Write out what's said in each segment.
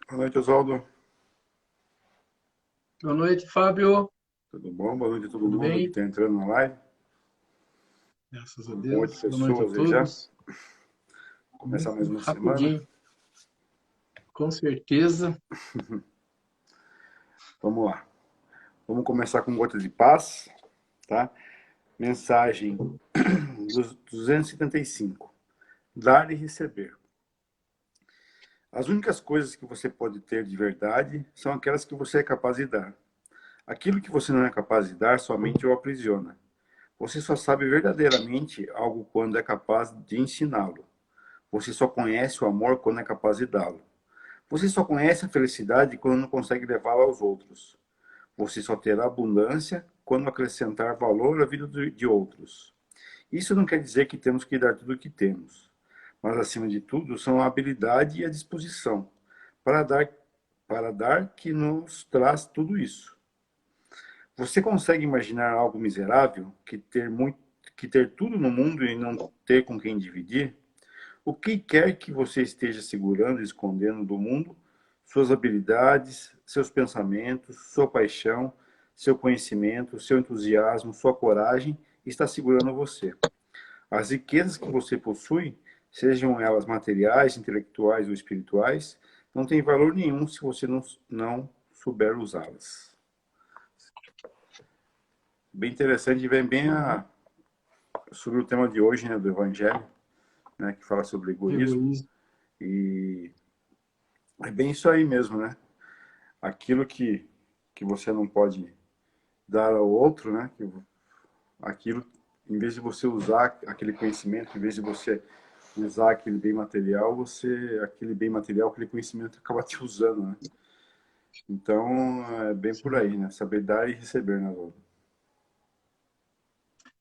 Boa noite, Oswaldo. Boa noite, Fábio. Tudo bom? Boa noite a todo Tudo mundo que bem? está entrando na live. Graças a Estamos com 8 Deus. Boa noite a pessoas aí já. todos. Começar mais uma semana. Rapidinho, com certeza. Vamos lá. Vamos começar com gota de paz, tá? Mensagem dos 275. Dar e receber. As únicas coisas que você pode ter de verdade são aquelas que você é capaz de dar. Aquilo que você não é capaz de dar somente o aprisiona. Você só sabe verdadeiramente algo quando é capaz de ensiná-lo. Você só conhece o amor quando é capaz de dá-lo. Você só conhece a felicidade quando não consegue levá-la aos outros. Você só terá abundância quando acrescentar valor à vida de outros. Isso não quer dizer que temos que dar tudo o que temos, mas acima de tudo são a habilidade e a disposição para dar, para dar que nos traz tudo isso. Você consegue imaginar algo miserável que ter tudo no mundo e não ter com quem dividir? O que quer que você esteja segurando e escondendo do mundo, suas habilidades, seus pensamentos, sua paixão, seu conhecimento, seu entusiasmo, sua coragem, está segurando você. As riquezas que você possui, sejam elas materiais, intelectuais ou espirituais, não têm valor nenhum se você não souber usá-las. Bem interessante e vem bem sobre o tema de hoje, né, do Evangelho, né, que fala sobre egoísmo. Egoísmo. E é bem isso aí mesmo, né? Aquilo que você não pode dar ao outro, né? Aquilo, em vez de você usar aquele conhecimento, em vez de você usar aquele bem material, aquele bem material, aquele conhecimento acaba te usando, né? Então, é bem por Sim. aí, né? Saber dar e receber, né, Valdo?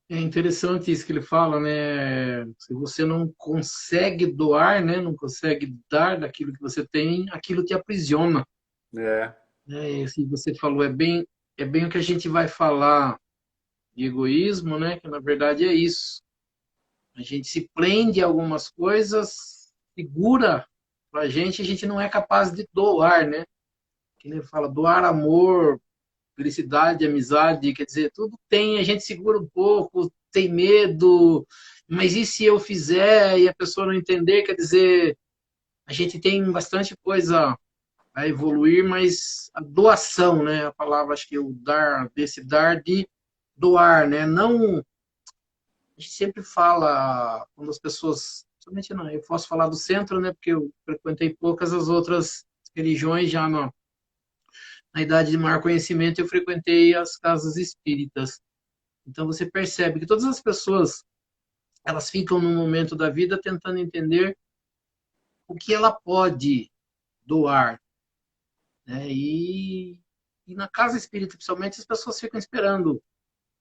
É interessante isso que ele fala, né? Se você não consegue doar, né? Não consegue dar daquilo que você tem, aquilo te aprisiona, É, né? E assim, você falou, é bem o que a gente vai falar de egoísmo, né? Que na verdade é isso. A gente se prende a algumas coisas, segura pra gente, a gente não é capaz de doar, né? Que nem fala, doar amor, felicidade, amizade, quer dizer, tudo tem, a gente segura um pouco, tem medo, mas e se eu fizer e a pessoa não entender? Quer dizer, a gente tem bastante coisa a evoluir, mas a doação, né? A palavra, acho que o dar, desse dar de doar, né? Não, a gente sempre fala, quando as pessoas, somente não, eu posso falar do centro, né? Porque eu frequentei poucas as outras religiões já na idade de maior conhecimento, eu frequentei as casas espíritas. Então você percebe que todas as pessoas elas ficam num momento da vida tentando entender o que ela pode doar, né? E na casa espírita, principalmente, as pessoas ficam esperando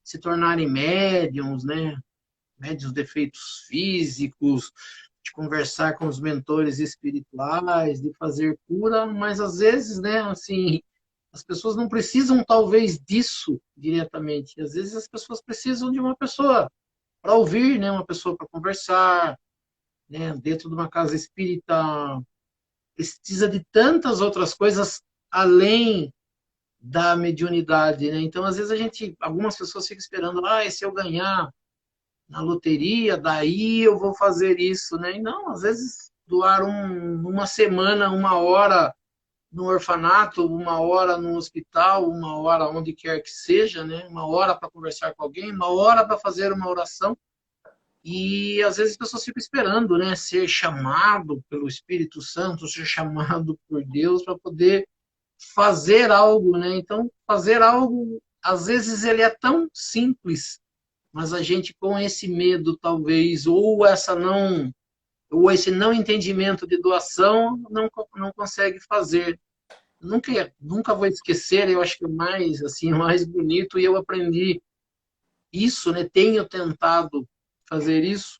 se tornarem médiums, né? Médios de efeitos físicos, de conversar com os mentores espirituais, de fazer cura, mas às vezes, né, assim, as pessoas não precisam talvez disso diretamente. Às vezes as pessoas precisam de uma pessoa para ouvir, né, uma pessoa para conversar, né, dentro de uma casa espírita precisa de tantas outras coisas além da mediunidade, né? Então, às vezes algumas pessoas ficam esperando, se eu ganhar na loteria, daí eu vou fazer isso, né? E não, às vezes doar uma semana, uma hora no orfanato, uma hora no hospital, uma hora onde quer que seja, né? Uma hora para conversar com alguém, uma hora para fazer uma oração. E às vezes as pessoas ficam esperando, né? Ser chamado pelo Espírito Santo, ser chamado por Deus para poder fazer algo, né? Então, fazer algo, às vezes ele é tão simples, mas a gente com esse medo, talvez, ou esse não entendimento de doação, não consegue fazer. Nunca vou esquecer, eu acho que o mais, assim, o mais bonito, e eu aprendi isso, né? Tenho tentado fazer isso.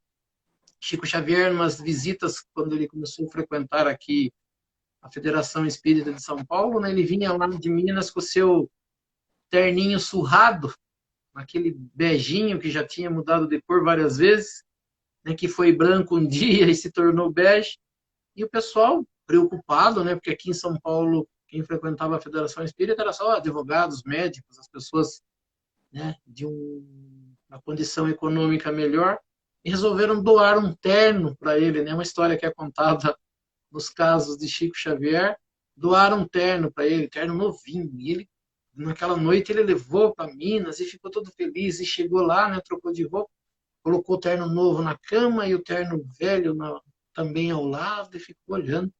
Chico Xavier, umas visitas, quando ele começou a frequentar aqui a Federação Espírita de São Paulo, né? Ele vinha lá de Minas com o seu terninho surrado, aquele beijinho que já tinha mudado de cor várias vezes, né? Que foi branco um dia e se tornou bege. E o pessoal preocupado, né? Porque aqui em São Paulo, quem frequentava a Federação Espírita era só advogados, médicos, as pessoas, né, de uma condição econômica melhor, e resolveram doar um terno para ele, né? Uma história que é contada nos casos de Chico Xavier, doaram um terno para ele, terno novinho, e ele, naquela noite, ele levou para Minas e ficou todo feliz, e chegou lá, né, trocou de roupa, colocou o terno novo na cama e o terno velho também ao lado, e ficou olhando.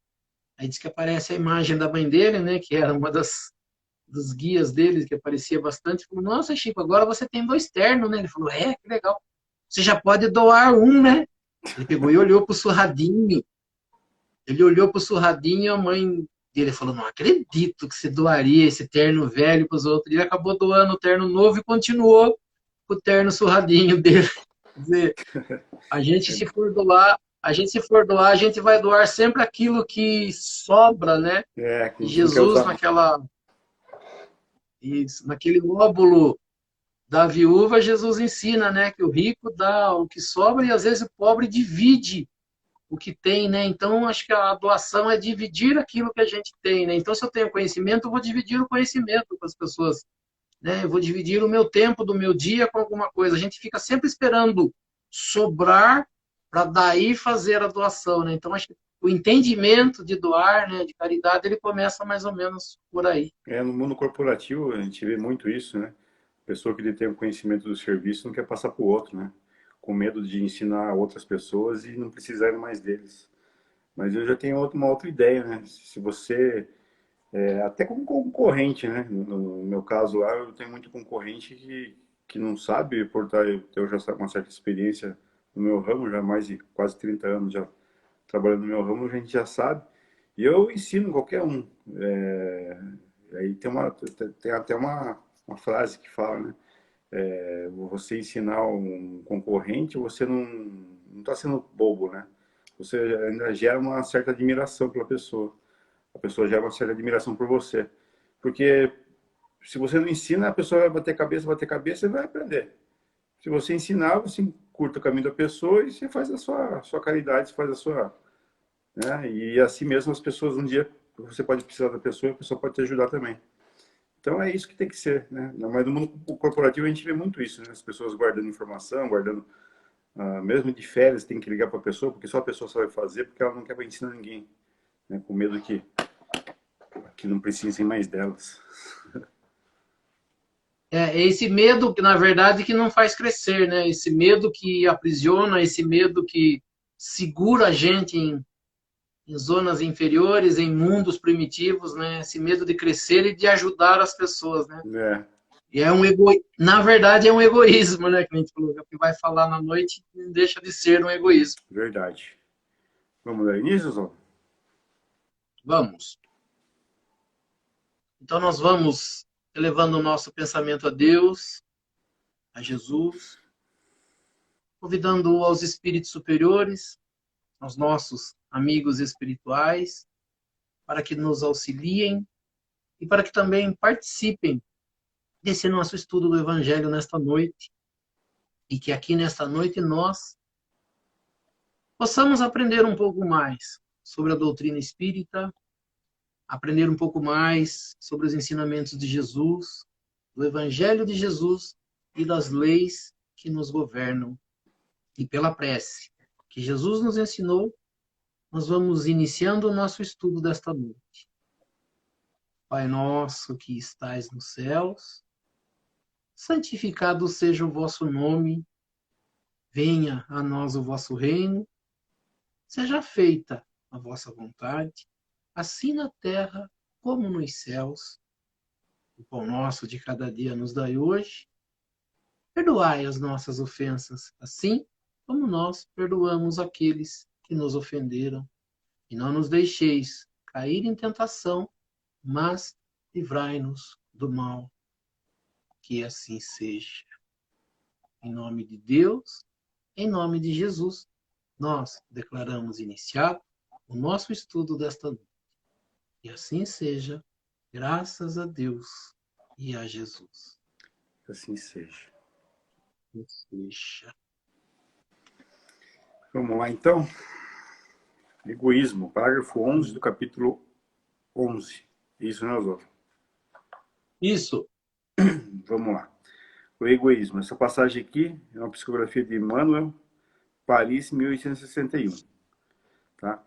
Aí diz que aparece a imagem da mãe dele, né, que era uma dos guias dele, que aparecia bastante. Falou, nossa, Chico, agora você tem dois ternos, né? Ele falou, que legal. Você já pode doar um, né? Ele pegou e olhou pro surradinho. Ele olhou pro surradinho e a mãe dele falou, não acredito que você doaria esse terno velho pros outros. Ele acabou doando o terno novo e continuou com o terno surradinho dele. Quer dizer, a gente se for doar, a gente vai doar sempre aquilo que sobra, né? Que a E gente não quer Jesus, usar. naquele óbolo da viúva, Jesus ensina, né, que o rico dá o que sobra e às vezes o pobre divide o que tem, né? Então, acho que a doação é dividir aquilo que a gente tem, né? Então, se eu tenho conhecimento, eu vou dividir o conhecimento com as pessoas, né? Eu vou dividir o meu tempo do meu dia com alguma coisa. A gente fica sempre esperando sobrar para daí fazer a doação, né? Então, acho que o entendimento de doar, né, de caridade, ele começa mais ou menos por aí. No mundo corporativo a gente vê muito isso, né? A pessoa que tem o conhecimento do serviço não quer passar para o outro, né? Com medo de ensinar outras pessoas e não precisarem mais deles. Mas eu já tenho uma outra ideia, né? Se você, até como concorrente, né? No meu caso lá, eu tenho muito concorrente que não sabe portar, eu já uma certa experiência no meu ramo, já há mais de quase 30 anos já trabalhando no meu ramo, a gente já sabe. E eu ensino qualquer um. Aí tem até uma frase que fala, né? Você ensinar um concorrente, você não está sendo bobo, né? Você ainda gera uma certa admiração pela pessoa. A pessoa gera uma certa admiração por você. Porque se você não ensina, a pessoa vai bater cabeça e vai aprender. Se você ensinar, você encurta o caminho da pessoa e você faz a sua caridade, você faz a sua, né? E assim mesmo as pessoas um dia você pode precisar da pessoa e a pessoa pode te ajudar também. Então é isso que tem que ser, né? Mas no mundo corporativo a gente vê muito isso, né? As pessoas guardando informação, guardando, mesmo de férias tem que ligar para a pessoa, porque só a pessoa sabe fazer, porque ela não quer ensinar ninguém, né? Com medo que não precisem mais delas. É esse medo que, na verdade, que não faz crescer, né? Esse medo que aprisiona, esse medo que segura a gente em zonas inferiores, em mundos primitivos, né? Esse medo de crescer e de ajudar as pessoas, né? É, E na verdade é um egoísmo, né? Que a gente falou, o que vai falar na noite não deixa de ser um egoísmo. verdade. Vamos dar início, Zó? Vamos. Então nós vamos elevando o nosso pensamento a Deus, a Jesus, convidando aos espíritos superiores, aos nossos amigos espirituais, para que nos auxiliem e para que também participem desse nosso estudo do Evangelho nesta noite. E que aqui nesta noite nós possamos aprender um pouco mais sobre a doutrina espírita, aprender um pouco mais sobre os ensinamentos de Jesus, do Evangelho de Jesus e das leis que nos governam. E pela prece que Jesus nos ensinou, nós vamos iniciando o nosso estudo desta noite. Pai nosso que estais nos céus, santificado seja o vosso nome, venha a nós o vosso reino, seja feita a vossa vontade, assim na terra como nos céus. O pão nosso de cada dia nos dai hoje. Perdoai as nossas ofensas, assim como nós perdoamos aqueles que nos ofenderam. E não nos deixeis cair em tentação, mas livrai-nos do mal. Que assim seja. Em nome de Deus, em nome de Jesus, nós declaramos iniciado o nosso estudo desta noite. E assim seja, graças a Deus e a Jesus. Assim seja. Seja. Vamos lá, então. Egoísmo, parágrafo 11 do capítulo 11. Isso, né, Oswaldo? Isso. Vamos lá. O egoísmo. Essa passagem aqui é uma psicografia de Emmanuel, Paris, 1861. Tá?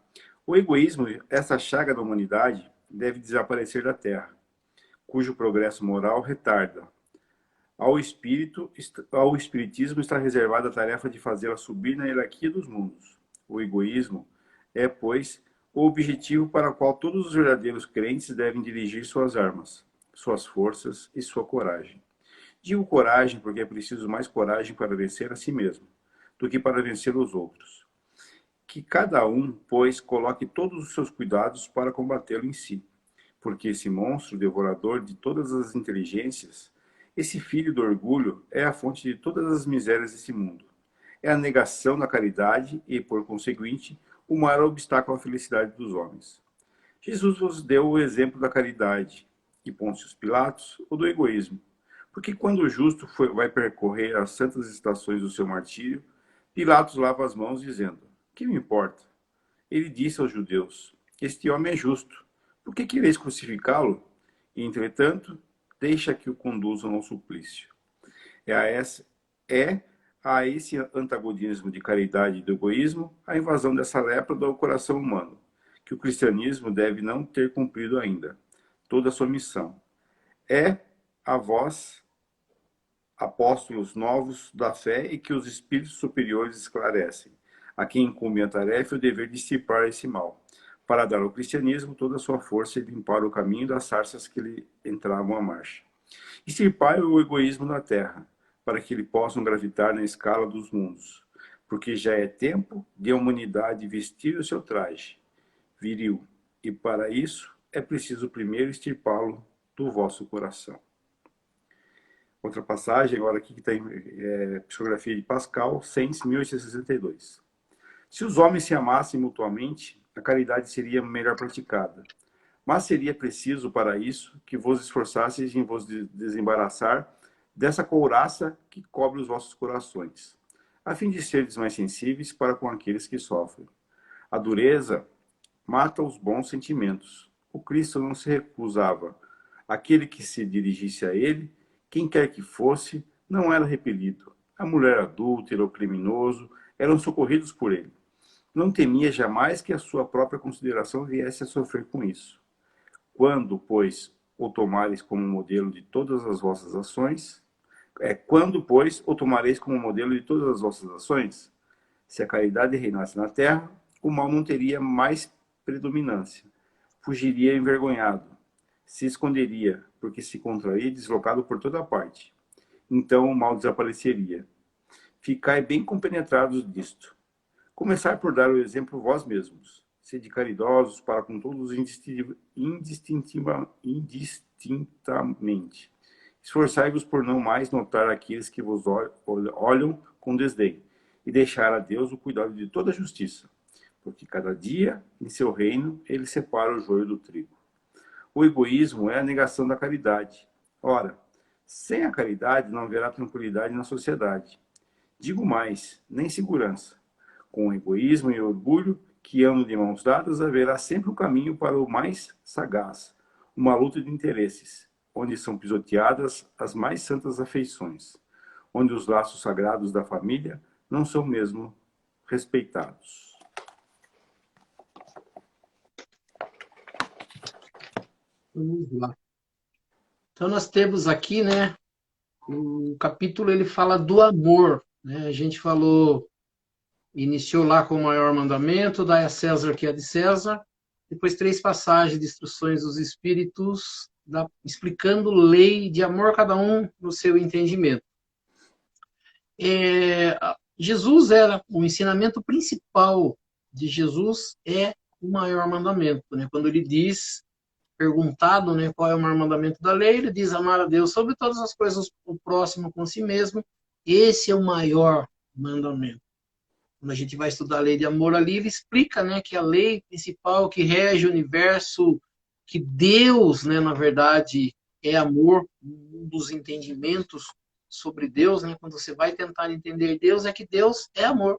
O egoísmo, essa chaga da humanidade, deve desaparecer da Terra, cujo progresso moral retarda. Ao espiritismo está reservada a tarefa de fazê-la subir na hierarquia dos mundos. O egoísmo é, pois, o objetivo para o qual todos os verdadeiros crentes devem dirigir suas armas, suas forças e sua coragem. Digo coragem porque é preciso mais coragem para vencer a si mesmo do que para vencer os outros. Que cada um, pois, coloque todos os seus cuidados para combatê-lo em si, porque esse monstro devorador de todas as inteligências, esse filho do orgulho, é a fonte de todas as misérias desse mundo. É a negação da caridade e, por conseguinte, o maior obstáculo à felicidade dos homens. Jesus vos deu o exemplo da caridade, e Pôncio Pilatos o do egoísmo. Porque quando o justo vai percorrer as santas estações do seu martírio, Pilatos lava as mãos dizendo: que me importa? Ele disse aos judeus: este homem é justo. Por que quereis crucificá-lo? E, entretanto, deixa que o conduzam ao suplício. É a esse antagonismo de caridade e do egoísmo a invasão dessa lepra do coração humano, que o cristianismo deve não ter cumprido ainda toda a sua missão. É a vós, apóstolos novos da fé, e que os espíritos superiores esclarecem, a quem incumbe a tarefa e o dever de dissipar esse mal, para dar ao cristianismo toda a sua força e limpar o caminho das sarças que lhe entravam à marcha. Extirpai o egoísmo da terra, para que ele possam gravitar na escala dos mundos, porque já é tempo de a humanidade vestir o seu traje viril, e para isso é preciso primeiro extirpá-lo do vosso coração. Outra passagem, agora aqui que tem psicografia de Pascal, Sens, 1862. Se os homens se amassem mutuamente, a caridade seria melhor praticada. Mas seria preciso, para isso, que vos esforçasseis em vos desembaraçar dessa couraça que cobre os vossos corações, a fim de seres mais sensíveis para com aqueles que sofrem. A dureza mata os bons sentimentos. O Cristo não se recusava. Aquele que se dirigisse a ele, quem quer que fosse, não era repelido. A mulher adúltera, o criminoso, eram socorridos por ele. Não temia jamais que a sua própria consideração viesse a sofrer com isso. Quando, pois, o tomareis como modelo de todas as vossas ações, o tomareis como modelo de todas as vossas ações? Se a caridade reinasse na terra, o mal não teria mais predominância. Fugiria envergonhado, se esconderia, porque se encontraria deslocado por toda parte. Então o mal desapareceria. Ficai bem compenetrados disto. Começai por dar o exemplo vós mesmos. Sede caridosos para com todos indistintamente. Esforçai-vos por não mais notar aqueles que vos olham com desdém, e deixar a Deus o cuidado de toda a justiça, porque cada dia, em seu reino, ele separa o joio do trigo. O egoísmo é a negação da caridade. Ora, sem a caridade não haverá tranquilidade na sociedade. Digo mais, nem segurança. Com o egoísmo e o orgulho, que andam de mãos dadas, haverá sempre um caminho para o mais sagaz, uma luta de interesses, onde são pisoteadas as mais santas afeições, onde os laços sagrados da família não são mesmo respeitados. Vamos lá. Então nós temos aqui, né, o capítulo ele fala do amor, né? A gente falou, iniciou lá com o maior mandamento, dai a César o que é de César, depois 3 passagens de instruções dos espíritos, explicando lei de amor, cada um no seu entendimento. Jesus era, o ensinamento principal de Jesus é o maior mandamento, né? Quando ele diz, perguntado, né, qual é o maior mandamento da lei, ele diz amar a Deus sobre todas as coisas, o próximo com si mesmo. Esse é o maior mandamento. Quando a gente vai estudar a lei de amor ali, ele explica, né, que a lei principal que rege o universo, que Deus, né, na verdade, é amor, um dos entendimentos sobre Deus, né, quando você vai tentar entender Deus, é que Deus é amor.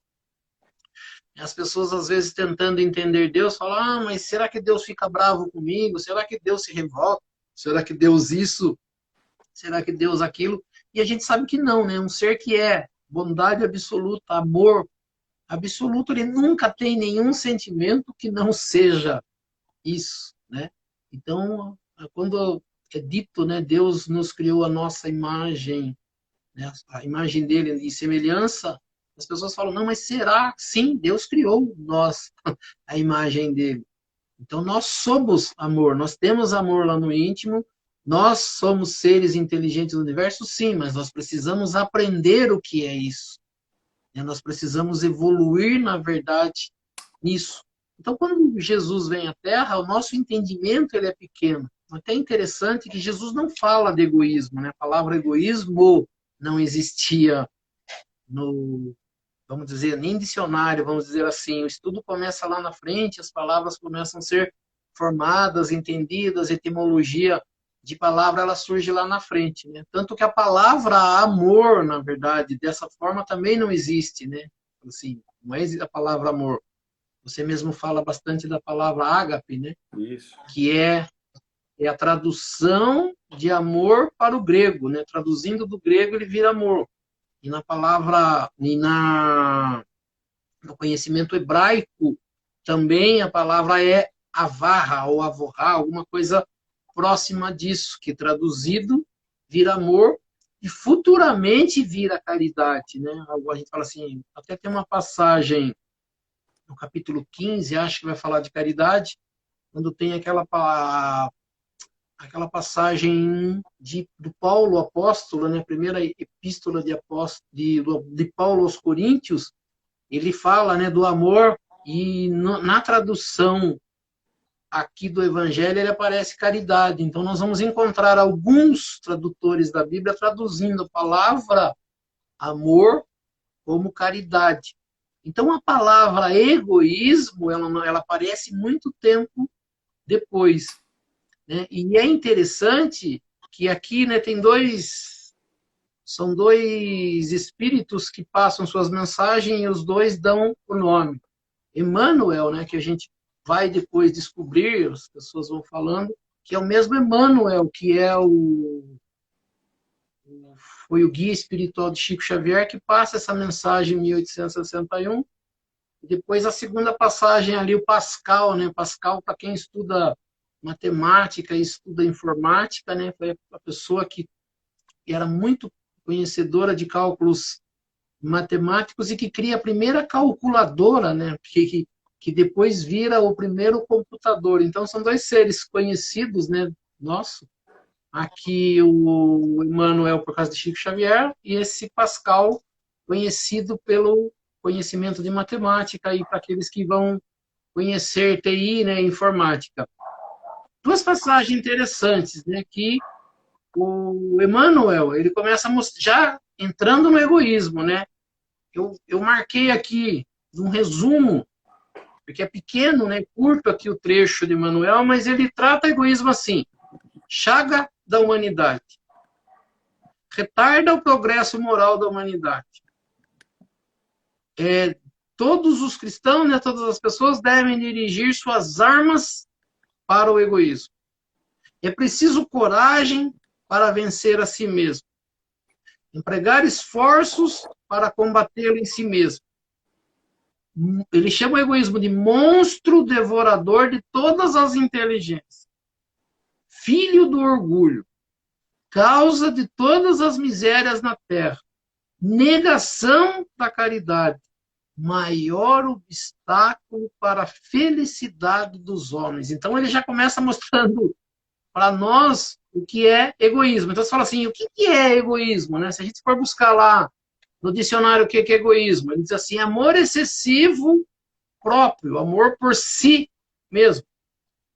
As pessoas, às vezes, tentando entender Deus, falam, ah, mas será que Deus fica bravo comigo? Será que Deus se revolta? Será que Deus isso? Será que Deus aquilo? E a gente sabe que não, né? Um ser que é bondade absoluta, amor absoluto, ele nunca tem nenhum sentimento que não seja isso, né? Então, quando é dito, né, Deus nos criou a nossa imagem, né, a imagem dele e semelhança, as pessoas falam, não, mas será? Sim, Deus criou nós, a imagem dele. Então, nós somos amor, nós temos amor lá no íntimo, nós somos seres inteligentes do universo, sim, mas nós precisamos aprender o que é isso. Né? Nós precisamos evoluir, na verdade, nisso. Então, quando Jesus vem à Terra, o nosso entendimento ele é pequeno. Até interessante que Jesus não fala de egoísmo, né? A palavra egoísmo não existia no, vamos dizer, nem dicionário, vamos dizer assim. O estudo começa lá na frente, as palavras começam a ser formadas, entendidas, a etimologia de palavra ela surge lá na frente, né? Tanto que a palavra amor, na verdade, dessa forma também não existe, né? Assim, não é a palavra amor. Você mesmo fala bastante da palavra ágape, né? Isso. Que é a tradução de amor para o grego, né? Traduzindo do grego ele vira amor. E na palavra, no conhecimento hebraico, também a palavra é avarra ou avorrar, alguma coisa próxima disso, que traduzido vira amor e futuramente vira caridade, né? A gente fala assim, até tem uma passagem no capítulo 15, acho que vai falar de caridade, quando tem aquela passagem do Paulo apóstolo, né? Primeira epístola de Paulo aos Coríntios, ele fala, né, do amor e na tradução aqui do Evangelho ele aparece caridade. Então nós vamos encontrar alguns tradutores da Bíblia traduzindo a palavra amor como caridade. Então a palavra egoísmo ela aparece muito tempo depois, né? E é interessante que aqui, né, são dois espíritos que passam suas mensagens e os dois dão o nome. Emmanuel, né, que a gente vai depois descobrir, as pessoas vão falando, que é o mesmo Emmanuel, que foi o guia espiritual de Chico Xavier, que passa essa mensagem em 1861. E depois a segunda passagem ali, o Pascal, né? Pascal, para quem estuda matemática e estuda informática, né? Foi a pessoa que era muito conhecedora de cálculos matemáticos e que cria a primeira calculadora, né? Que depois vira o primeiro computador. Então, são dois seres conhecidos, né? Nosso. Aqui o Emmanuel, por causa de Chico Xavier, e esse Pascal, conhecido pelo conhecimento de matemática, e para aqueles que vão conhecer TI, né, informática. Duas passagens interessantes, né, que o Emmanuel, ele começa a mostrar, já entrando no egoísmo, né? Eu marquei aqui um resumo, porque é pequeno, né, curto aqui o trecho de Emmanuel, mas ele trata egoísmo assim: chaga da humanidade, retarda o progresso moral da humanidade. Todos os cristãos, né, todas as pessoas devem dirigir suas armas para o egoísmo. É preciso coragem para vencer a si mesmo. Empregar esforços para combatê-lo em si mesmo. Ele chama o egoísmo de monstro devorador de todas as inteligências. Filho do orgulho. Causa de todas as misérias na terra. Negação da caridade. Maior obstáculo para a felicidade dos homens. Então ele já começa mostrando para nós o que é egoísmo. Então você fala assim, o que é egoísmo? Né? Se a gente for buscar lá no dicionário o que é egoísmo, ele diz assim, amor excessivo próprio, amor por si mesmo.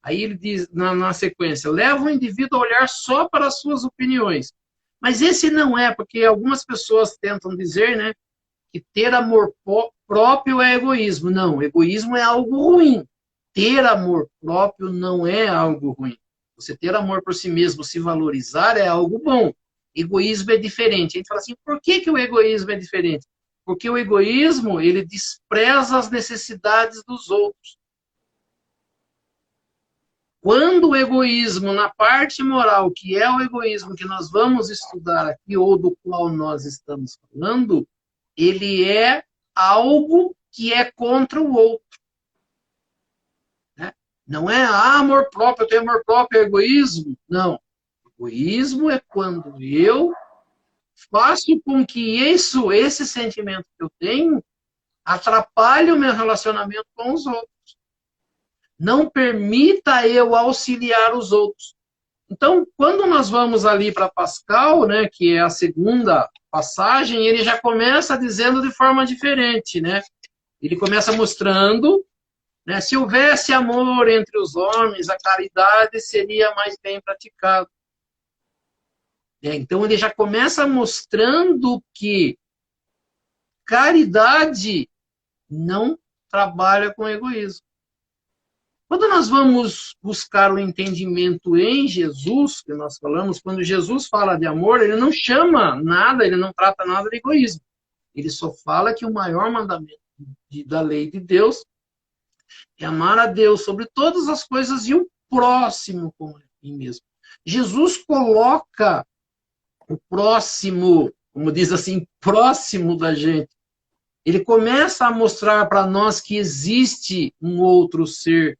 Aí ele diz na sequência, leva o indivíduo a olhar só para as suas opiniões. Mas esse não é, porque algumas pessoas tentam dizer, né, que ter amor próprio é egoísmo. Não, egoísmo é algo ruim. Ter amor próprio não é algo ruim. Você ter amor por si mesmo, se valorizar, é algo bom. Egoísmo é diferente. A gente fala assim, por que o egoísmo é diferente? Porque o egoísmo, ele despreza as necessidades dos outros. Quando o egoísmo, na parte moral, que é o egoísmo que nós vamos estudar aqui, ou do qual nós estamos falando, ele é algo que é contra o outro. Né? Não é amor próprio, eu tenho amor próprio, é egoísmo. Não. Egoísmo é quando eu faço com que esse sentimento que eu tenho atrapalhe o meu relacionamento com os outros. Não permita eu auxiliar os outros. Então, quando nós vamos ali para Pascal, né, que é a segunda passagem, ele já começa dizendo de forma diferente, né? Ele começa mostrando, né, se houvesse amor entre os homens, a caridade seria mais bem praticada. Então, ele já começa mostrando que caridade não trabalha com egoísmo. Quando nós vamos buscar o entendimento em Jesus, que nós falamos, quando Jesus fala de amor, ele não chama nada, ele não trata nada de egoísmo. Ele só fala que o maior mandamento da lei de Deus é amar a Deus sobre todas as coisas e o próximo como a mim mesmo. Jesus coloca o próximo, como diz assim, próximo da gente. Ele começa a mostrar para nós que existe um outro ser,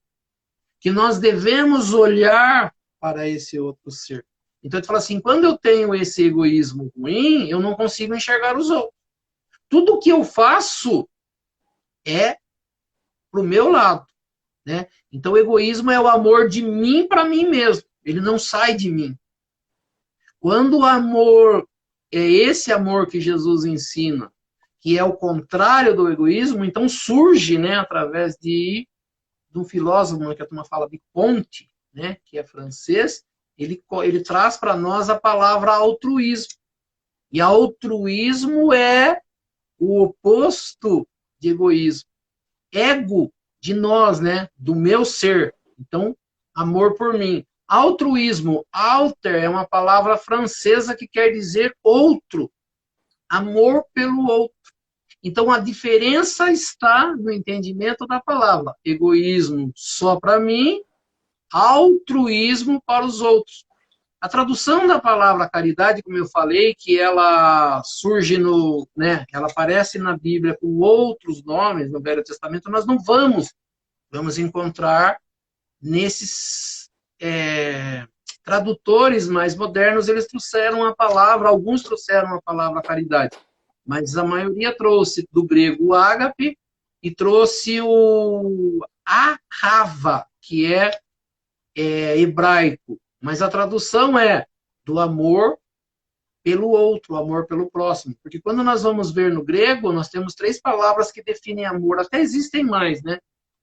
que nós devemos olhar para esse outro ser. Então ele fala assim, quando eu tenho esse egoísmo ruim, eu não consigo enxergar os outros. Tudo que eu faço é pro meu lado, né? Então o egoísmo é o amor de mim para mim mesmo. Ele não sai de mim. Quando o amor é esse amor que Jesus ensina, que é o contrário do egoísmo, então surge, né, através de um filósofo, que a turma fala de Comte, né, que é francês, ele traz para nós a palavra altruísmo. E altruísmo é o oposto de egoísmo. Ego de nós, né, do meu ser. Então, amor por mim. Altruísmo, alter, é uma palavra francesa que quer dizer outro. Amor pelo outro. Então, a diferença está no entendimento da palavra. Egoísmo só para mim, altruísmo para os outros. A tradução da palavra caridade, como eu falei, que ela surge no, né, ela aparece na Bíblia com outros nomes no Velho Testamento, nós não vamos encontrar nesses tradutores mais modernos, eles trouxeram a palavra, alguns trouxeram a palavra caridade, mas a maioria trouxe do grego o ágape e trouxe o ahava, que é hebraico, mas a tradução é do amor pelo outro, o amor pelo próximo. Porque quando nós vamos ver no grego, nós temos 3 palavras que definem amor, até existem mais, né?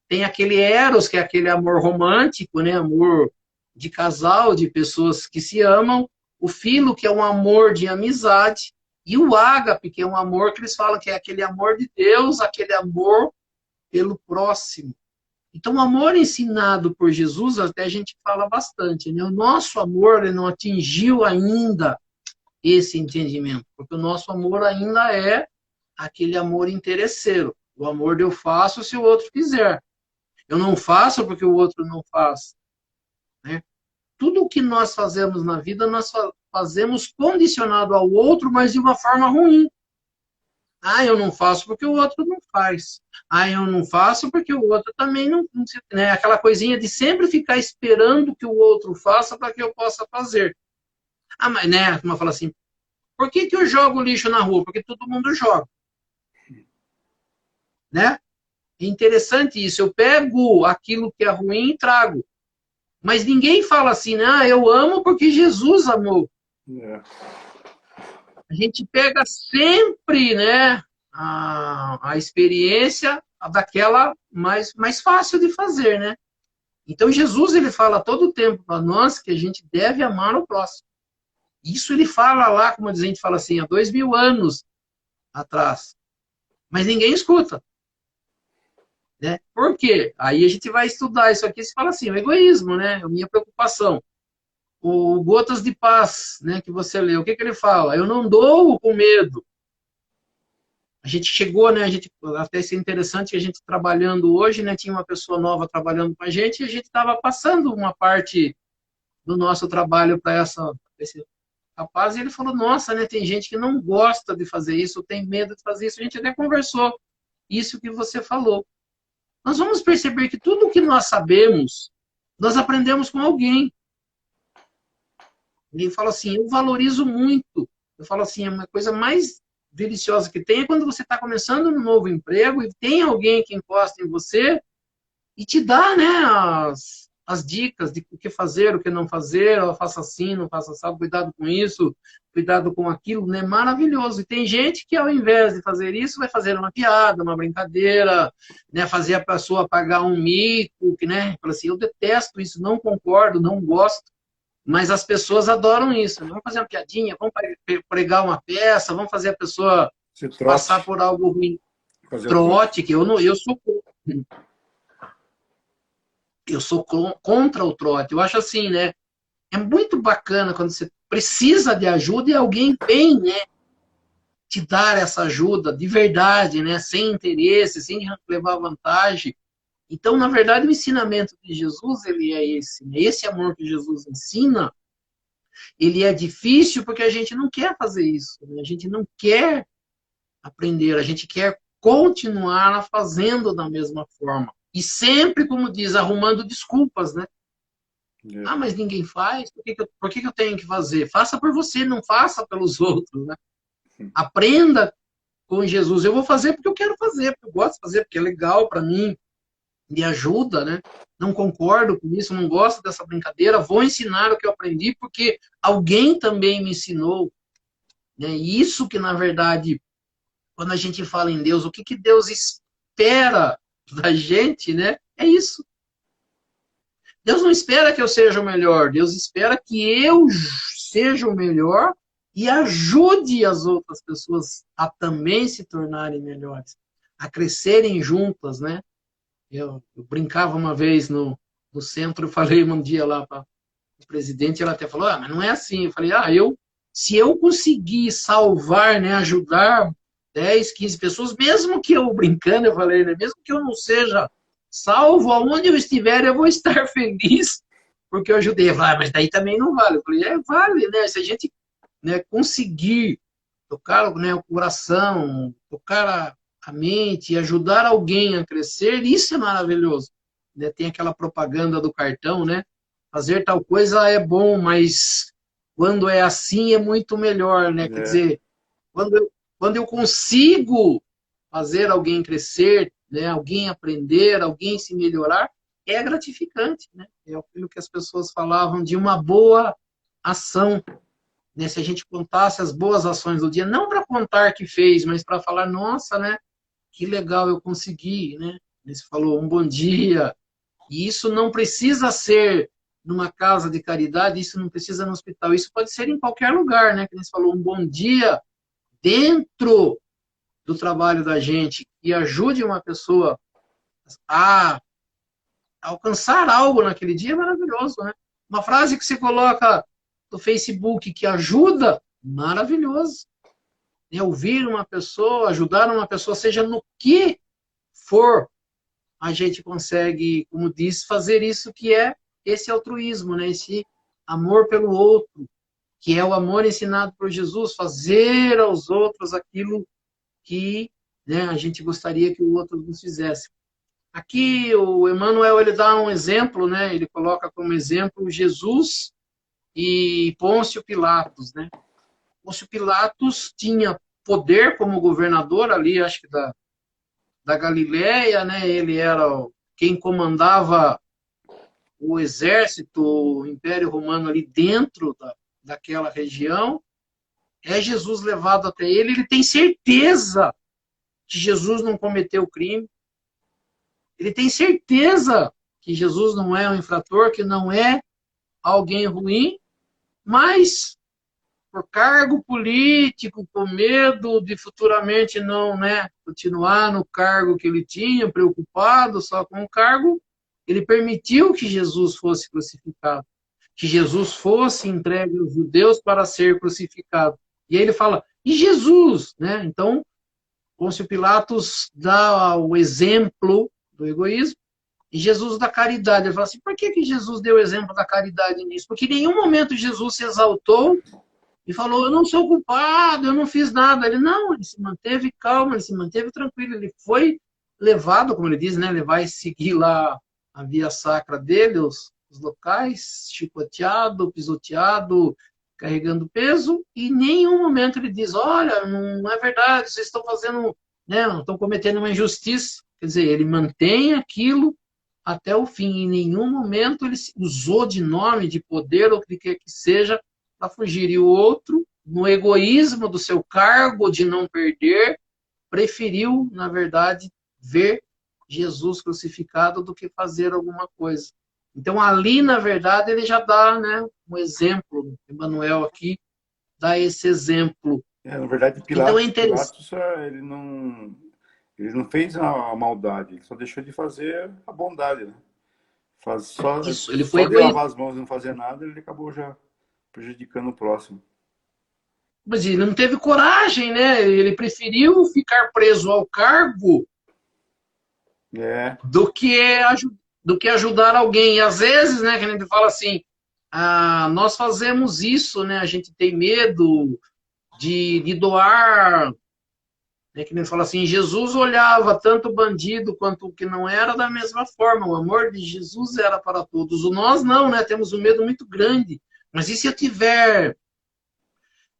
Tem aquele eros, que é aquele amor romântico, né? Amor de casal, de pessoas que se amam. O filo, que é um amor de amizade. E o ágape, que é um amor que eles falam que é aquele amor de Deus, aquele amor pelo próximo. Então, o amor ensinado por Jesus, até a gente fala bastante, né? O nosso amor, ele não atingiu ainda esse entendimento, porque o nosso amor ainda é aquele amor interesseiro. O amor de eu faço se o outro quiser. Eu não faço porque o outro não faz. Né? Tudo o que nós fazemos na vida, nós fazemos condicionado ao outro, mas de uma forma ruim. Ah, eu não faço porque o outro não faz. Ah, eu não faço porque o outro também não... né? Aquela coisinha de sempre ficar esperando que o outro faça para que eu possa fazer. Ah, mas, né, como eu falo assim, por que eu jogo lixo na rua? Porque todo mundo joga. Né? É interessante isso. Eu pego aquilo que é ruim e trago. Mas ninguém fala assim, né? Eu amo porque Jesus amou. É. A gente pega sempre, né, a experiência daquela mais fácil de fazer, né? Então Jesus, ele fala todo o tempo para nós que a gente deve amar o próximo. Isso ele fala lá, como a gente fala assim, há 2000 anos atrás. Mas ninguém escuta. Né? Por quê? Aí a gente vai estudar isso aqui e fala assim, o egoísmo, né? A minha preocupação. O Gotas de Paz, né, que você leu, o que ele fala? Eu não dou com medo. A gente chegou, né, até isso é interessante, a gente trabalhando hoje, né, tinha uma pessoa nova trabalhando com a gente, e a gente estava passando uma parte do nosso trabalho para esse rapaz, e ele falou, nossa, né, tem gente que não gosta de fazer isso, tem medo de fazer isso. A gente até conversou isso que você falou. Nós vamos perceber que tudo o que nós sabemos, nós aprendemos com alguém. Ele fala assim, eu valorizo muito. Eu falo assim, é uma coisa mais deliciosa que tem é quando você está começando um novo emprego e tem alguém que encosta em você e te dá, né, as dicas de o que fazer, o que não fazer, ó, faça assim, não faça assim, cuidado com isso, cuidado com aquilo, né, maravilhoso. E tem gente que ao invés de fazer isso, vai fazer uma piada, uma brincadeira, né, fazer a pessoa pagar um mico, que, né, fala assim, eu detesto isso, não concordo, não gosto. Mas as pessoas adoram isso. Vamos fazer uma piadinha, vamos pregar uma peça, vamos fazer a pessoa passar por algo ruim. Trote, que eu sou contra o trote. Eu acho assim, né? É muito bacana quando você precisa de ajuda e alguém vem, né, te dar essa ajuda de verdade, né? Sem interesse, sem levar vantagem. Então, na verdade, o ensinamento de Jesus, ele é esse. Né? Esse amor que Jesus ensina, ele é difícil porque a gente não quer fazer isso. Né? A gente não quer aprender, a gente quer continuar fazendo da mesma forma. E sempre, como diz, arrumando desculpas, né? Ah, mas ninguém faz, por que eu tenho que fazer? Faça por você, não faça pelos outros, né? Aprenda com Jesus. Eu vou fazer porque eu quero fazer, porque eu gosto de fazer, porque é legal para mim, me ajuda, né? Não concordo com isso, não gosto dessa brincadeira, vou ensinar o que eu aprendi porque alguém também me ensinou. Né? E isso que, na verdade, quando a gente fala em Deus, o que Deus espera da gente, né? É isso. Deus não espera que eu seja o melhor, Deus espera que eu seja o melhor e ajude as outras pessoas a também se tornarem melhores, a crescerem juntas, né? Eu brincava uma vez no centro, eu falei um dia lá para o presidente, ela até falou, mas não é assim. Eu falei, se eu conseguir salvar, né, ajudar 10, 15 pessoas, mesmo que eu brincando, eu falei, né, mesmo que eu não seja salvo, aonde eu estiver, eu vou estar feliz, porque eu ajudei. Eu falei, mas daí também não vale. Eu falei, vale, né? Se a gente, né, conseguir tocar, né, o coração, tocar a mente e ajudar alguém a crescer, isso é maravilhoso. Né? Tem aquela propaganda do cartão, né? Fazer tal coisa é bom, mas quando é assim é muito melhor, né? Quer dizer, quando eu consigo fazer alguém crescer, né? Alguém aprender, alguém se melhorar, é gratificante, né? É aquilo que as pessoas falavam de uma boa ação. Né? Se a gente contasse as boas ações do dia, não para contar que fez, mas para falar, nossa, né? Que legal, eu consegui, né? Você falou um bom dia. E isso não precisa ser numa casa de caridade, isso não precisa no hospital, isso pode ser em qualquer lugar, né? Que você falou um bom dia dentro do trabalho da gente e ajude uma pessoa a alcançar algo naquele dia é maravilhoso, né? Uma frase que você coloca no Facebook que ajuda, maravilhoso. É ouvir uma pessoa, ajudar uma pessoa, seja no que for, a gente consegue, como diz, fazer isso que é esse altruísmo, né? Esse amor pelo outro, que é o amor ensinado por Jesus, fazer aos outros aquilo que, né, a gente gostaria que o outro nos fizesse. Aqui o Emmanuel, ele dá um exemplo, né? Ele coloca como exemplo Jesus e Pôncio Pilatos, né? Pôncio Pilatos tinha poder como governador ali, acho que da Galileia, né? Ele era quem comandava o exército, o Império Romano ali dentro daquela região. É Jesus levado até ele, ele tem certeza que Jesus não cometeu crime. Ele tem certeza que Jesus não é um infrator, que não é alguém ruim, mas por cargo político, com medo de futuramente não, né, continuar no cargo que ele tinha, preocupado só com o cargo, ele permitiu que Jesus fosse crucificado, que Jesus fosse entregue aos judeus para ser crucificado. E aí ele fala, e Jesus? Né? Então, Pôncio Pilatos dá o exemplo do egoísmo e Jesus da caridade. Ele fala assim, por que Jesus deu o exemplo da caridade nisso? Porque em nenhum momento Jesus se exaltou e falou, eu não sou culpado, eu não fiz nada. Ele não, ele se manteve calmo, ele se manteve tranquilo, ele foi levado, como ele diz, né, levar e seguir lá a via sacra dele, os locais, chicoteado, pisoteado, carregando peso, e em nenhum momento ele diz, olha, não é verdade, vocês estão fazendo, né, estão cometendo uma injustiça. Quer dizer, ele mantém aquilo até o fim. Em nenhum momento ele usou de nome, de poder, ou o que quer que seja, para fugir. E o outro, no egoísmo do seu cargo de não perder, preferiu, na verdade, ver Jesus crucificado do que fazer alguma coisa. Então, ali, na verdade, ele já dá, né, um exemplo. Emmanuel aqui dá esse exemplo. Na verdade, Então, é interessante. Pilatos ele não fez a maldade, ele só deixou de fazer a bondade, né? Isso, ele foi Só de egoísta. lavar as mãos e não fazer nada, ele acabou já prejudicando o próximo. Mas ele não teve coragem, né? Ele preferiu ficar preso ao cargo É, do que ajudar alguém. E às vezes, né, que a gente fala assim, nós fazemos isso, né? A gente tem medo de doar, né? Que a gente fala assim, Jesus olhava tanto o bandido quanto o que não era da mesma forma. O amor de Jesus era para todos. O nós não, né? Temos um medo muito grande. Mas e se eu tiver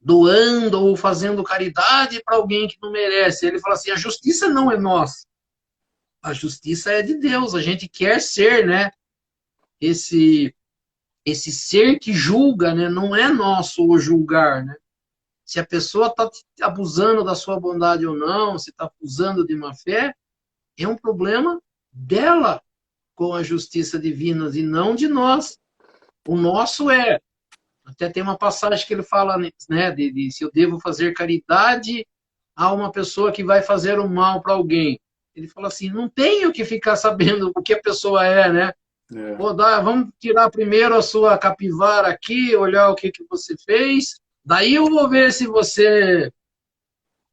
doando ou fazendo caridade para alguém que não merece? Ele fala assim, a justiça não é nossa. A justiça é de Deus. A gente quer ser, né? Esse ser que julga, né? Não é nosso o julgar, né? Se a pessoa está abusando da sua bondade ou não, se está abusando de má fé, é um problema dela com a justiça divina e não de nós. O nosso é. Até tem uma passagem que ele fala, né, de se eu devo fazer caridade a uma pessoa que vai fazer o mal para alguém. Ele fala assim, não tenho que ficar sabendo o que a pessoa é, né? Pô, vamos tirar primeiro a sua capivara aqui, olhar o que você fez, daí eu vou ver se você,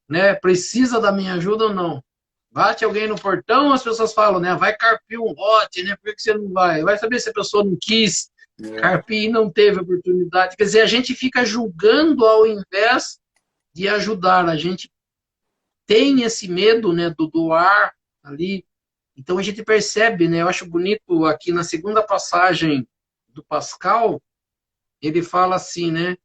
né, precisa da minha ajuda ou não. Bate alguém no portão, as pessoas falam, né, vai carpir um lote, né, por que você não vai? Vai saber se a pessoa não quis carpir e não teve oportunidade. Quer dizer, a gente fica julgando ao invés de ajudar. A gente tem esse medo, né, do doar ali. Então a gente percebe, né, eu acho bonito aqui na segunda passagem do Pascal, ele fala assim, né,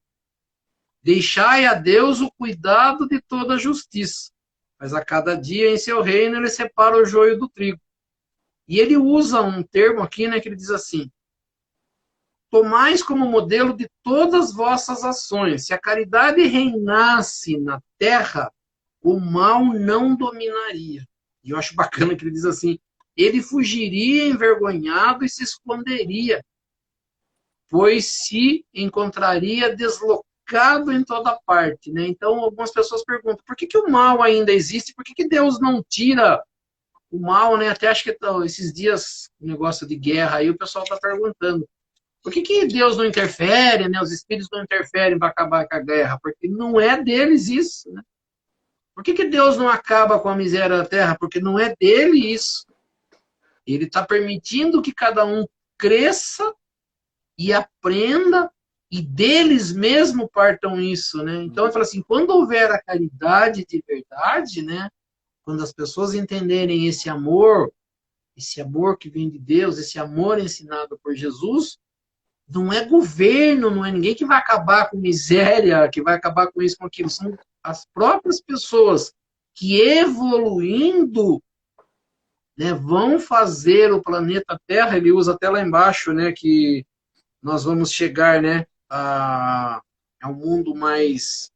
deixai a Deus o cuidado de toda a justiça, mas a cada dia em seu reino ele separa o joio do trigo. E ele usa um termo aqui, né, que ele diz assim, tomais como modelo de todas as vossas ações. Se a caridade reinasse na terra, o mal não dominaria. E eu acho bacana que ele diz assim, ele fugiria envergonhado e se esconderia, pois se encontraria deslocado em toda parte, né? Então, algumas pessoas perguntam, por que o mal ainda existe? Por que Deus não tira o mal, né? Até acho que esses dias, negócio de guerra aí, o pessoal está perguntando, por que Deus não interfere, né? Os espíritos não interferem para acabar com a guerra? Porque não é deles isso, né? Por que Deus não acaba com a miséria da terra? Porque não é dele isso. Ele está permitindo que cada um cresça e aprenda e deles mesmo partam isso, né? Então, ele fala assim, quando houver a caridade de verdade, né? Quando as pessoas entenderem esse amor que vem de Deus, esse amor ensinado por Jesus, não é governo, não é ninguém que vai acabar com miséria, que vai acabar com isso, com aquilo. São as próprias pessoas que evoluindo, né, vão fazer o planeta Terra, ele usa até lá embaixo, né, que nós vamos chegar, né, a um mundo mais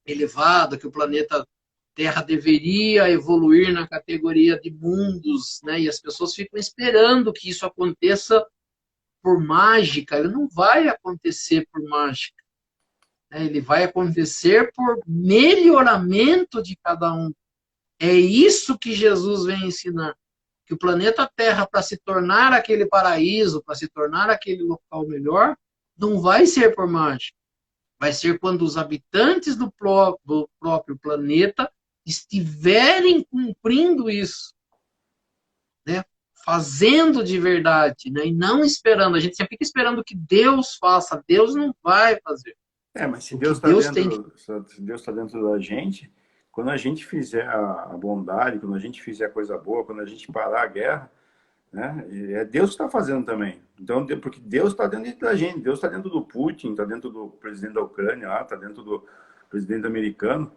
elevado, que o planeta Terra deveria evoluir na categoria de mundos, né, e as pessoas ficam esperando que isso aconteça por mágica. Ele não vai acontecer por mágica, né, ele vai acontecer por melhoramento de cada um. É isso que Jesus vem ensinar. Que o planeta Terra, para se tornar aquele paraíso, para se tornar aquele local melhor, não vai ser por mágica. Vai ser quando os habitantes do próprio planeta estiverem cumprindo isso, né? Fazendo de verdade, né? E não esperando. A gente sempre fica esperando que Deus faça. Deus não vai fazer. Mas se O que Deus está Deus tem que... dentro, se Deus está dentro da gente, quando a gente fizer a bondade, quando a gente fizer a coisa boa, quando a gente parar a guerra, né? É Deus que está fazendo também. Então, porque Deus está dentro da gente, Deus está dentro do Putin, está dentro do presidente da Ucrânia, está dentro do presidente americano.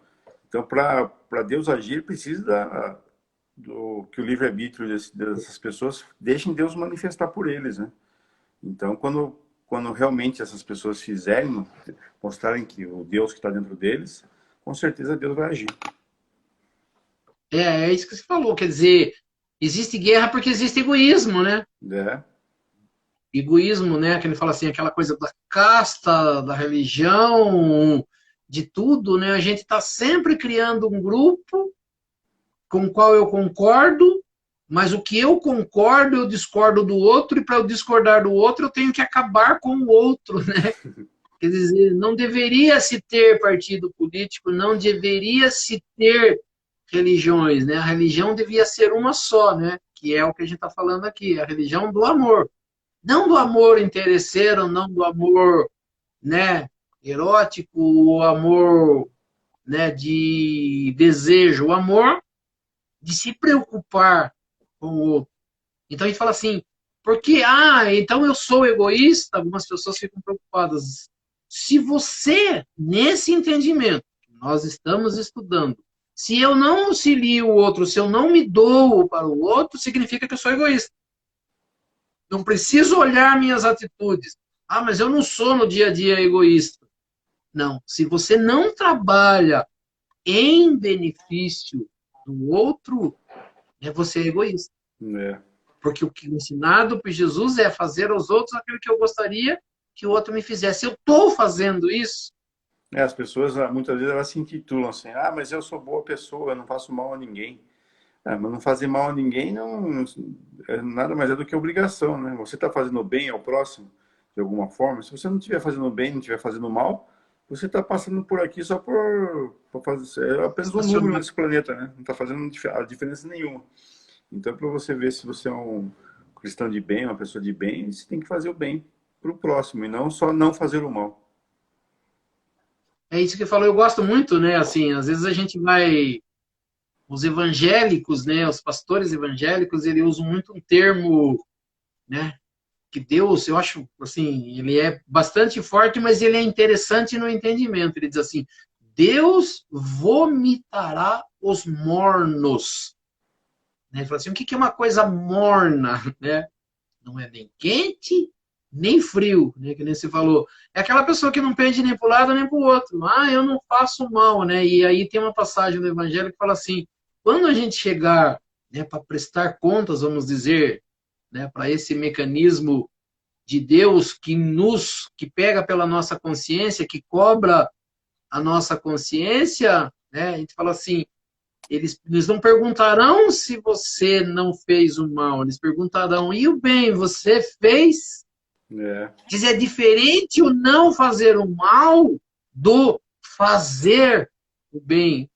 Então, para Deus agir, ele precisa que o livre-arbítrio dessas pessoas deixem Deus manifestar por eles, né? Então, quando realmente essas pessoas fizerem, mostrarem que o Deus que está dentro deles, com certeza Deus vai agir. É isso que você falou. Quer dizer, existe guerra porque existe egoísmo, né? É, Egoísmo, né? Que ele fala assim, aquela coisa da casta, da religião, de tudo, né? A gente está sempre criando um grupo com o qual eu concordo, mas o que eu concordo, eu discordo do outro, e para eu discordar do outro, eu tenho que acabar com o outro, né? Quer dizer, não deveria se ter partido político, não deveria se ter religiões, né? A religião devia ser uma só, né? Que é o que a gente está falando aqui, a religião do amor. Não do amor interesseiro, não do amor, né, erótico, o amor, né, de desejo, o amor de se preocupar com o outro. Então a gente fala assim, porque, então eu sou egoísta, algumas pessoas ficam preocupadas. Se você, nesse entendimento que nós estamos estudando, se eu não auxilio o outro, se eu não me dou para o outro, significa que eu sou egoísta. Não preciso olhar minhas atitudes. Mas eu não sou no dia a dia egoísta. Não. Se você não trabalha em benefício do outro, você é egoísta. é. Porque o que é ensinado por Jesus é fazer aos outros aquilo que eu gostaria que o outro me fizesse. Eu estou fazendo isso. As pessoas, muitas vezes, elas se intitulam assim, mas eu sou boa pessoa, eu não faço mal a ninguém. Mas não fazer mal a ninguém não é nada mais é do que obrigação, né? Você está fazendo bem ao próximo, de alguma forma. Se você não estiver fazendo bem, não estiver fazendo mal, você está passando por aqui só por fazer... É apenas um número nesse planeta, né? Não está fazendo a diferença nenhuma. Então, para você ver se você é um cristão de bem, uma pessoa de bem, você tem que fazer o bem para o próximo, e não só não fazer o mal. É isso que eu falo, eu gosto muito, né? Assim, às vezes a gente vai... Os evangélicos, né? Os pastores evangélicos, eles usam muito um termo, né? Que Deus, eu acho, assim, ele é bastante forte, mas ele é interessante no entendimento. Ele diz assim, Deus vomitará os mornos. Né? Ele fala assim, o que é uma coisa morna? Né? Não é nem quente, nem frio, né? Que nem você falou. É aquela pessoa que não pende nem para o lado nem para o outro. Eu não faço mal, né? E aí tem uma passagem do Evangelho que fala assim, quando a gente chegar, né, para prestar contas, vamos dizer, né, para esse mecanismo de Deus que pega pela nossa consciência, que cobra a nossa consciência, né? A gente fala assim, eles não perguntarão se você não fez o mal, eles perguntarão, e o bem, você fez? É, Diz, é diferente o não fazer o mal do fazer o bem.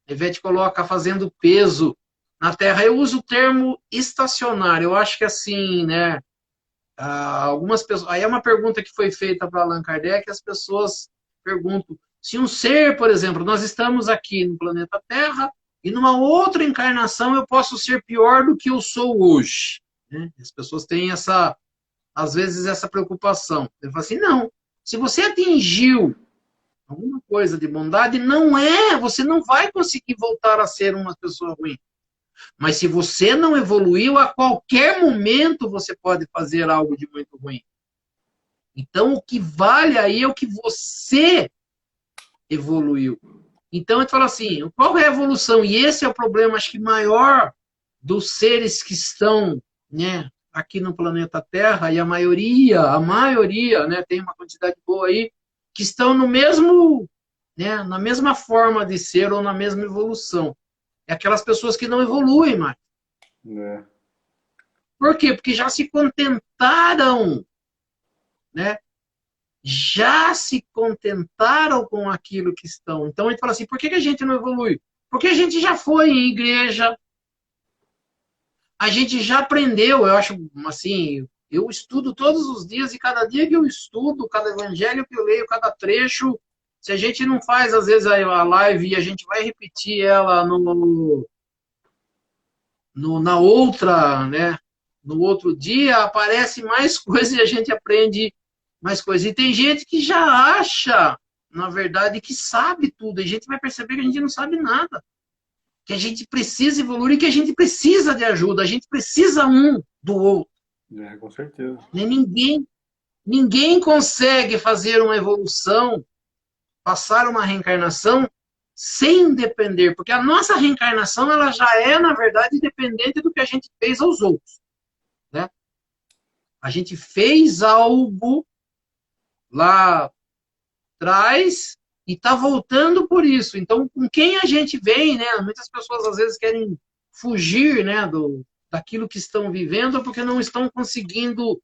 A Ivete coloca fazendo peso na terra. Eu uso o termo estacionário. Eu acho que assim, né? Algumas pessoas. Aí é uma pergunta que foi feita para Allan Kardec. As pessoas perguntam se um ser, por exemplo, nós estamos aqui no planeta Terra e numa outra encarnação eu posso ser pior do que eu sou hoje. Né? As pessoas têm às vezes essa preocupação. Eu falo assim, não. Se você atingiu alguma coisa de bondade, você não vai conseguir voltar a ser uma pessoa ruim. Mas se você não evoluiu, a qualquer momento você pode fazer algo de muito ruim. Então, o que vale aí é o que você evoluiu. Então, a gente fala assim, qual é a evolução? E esse é o problema, acho que maior dos seres que estão, né, aqui no planeta Terra, e a maioria, né, tem uma quantidade boa aí, que estão no mesmo, né, na mesma forma de ser ou na mesma evolução. É aquelas pessoas que não evoluem mais. é. Por quê? Porque já se contentaram, né? Já se contentaram com aquilo que estão. Então a gente fala assim, por que a gente não evolui? Porque a gente já foi em igreja, a gente já aprendeu, eu acho assim, eu estudo todos os dias e cada dia que eu estudo, cada evangelho que eu leio, cada trecho, se a gente não faz às vezes a live e a gente vai repetir ela na outra, né, no outro dia, aparece mais coisa e a gente aprende mais coisa. E tem gente que já acha, na verdade, que sabe tudo, e a gente vai perceber que a gente não sabe nada. Que a gente precisa evoluir, que a gente precisa de ajuda, a gente precisa um do outro. Com certeza. Ninguém consegue fazer uma evolução, passar uma reencarnação, sem depender, porque a nossa reencarnação ela já é, na verdade, dependente do que a gente fez aos outros. Né? A gente fez algo lá atrás e está voltando por isso. Então, com quem a gente vem, né? Muitas pessoas às vezes querem fugir, né, daquilo que estão vivendo porque não estão conseguindo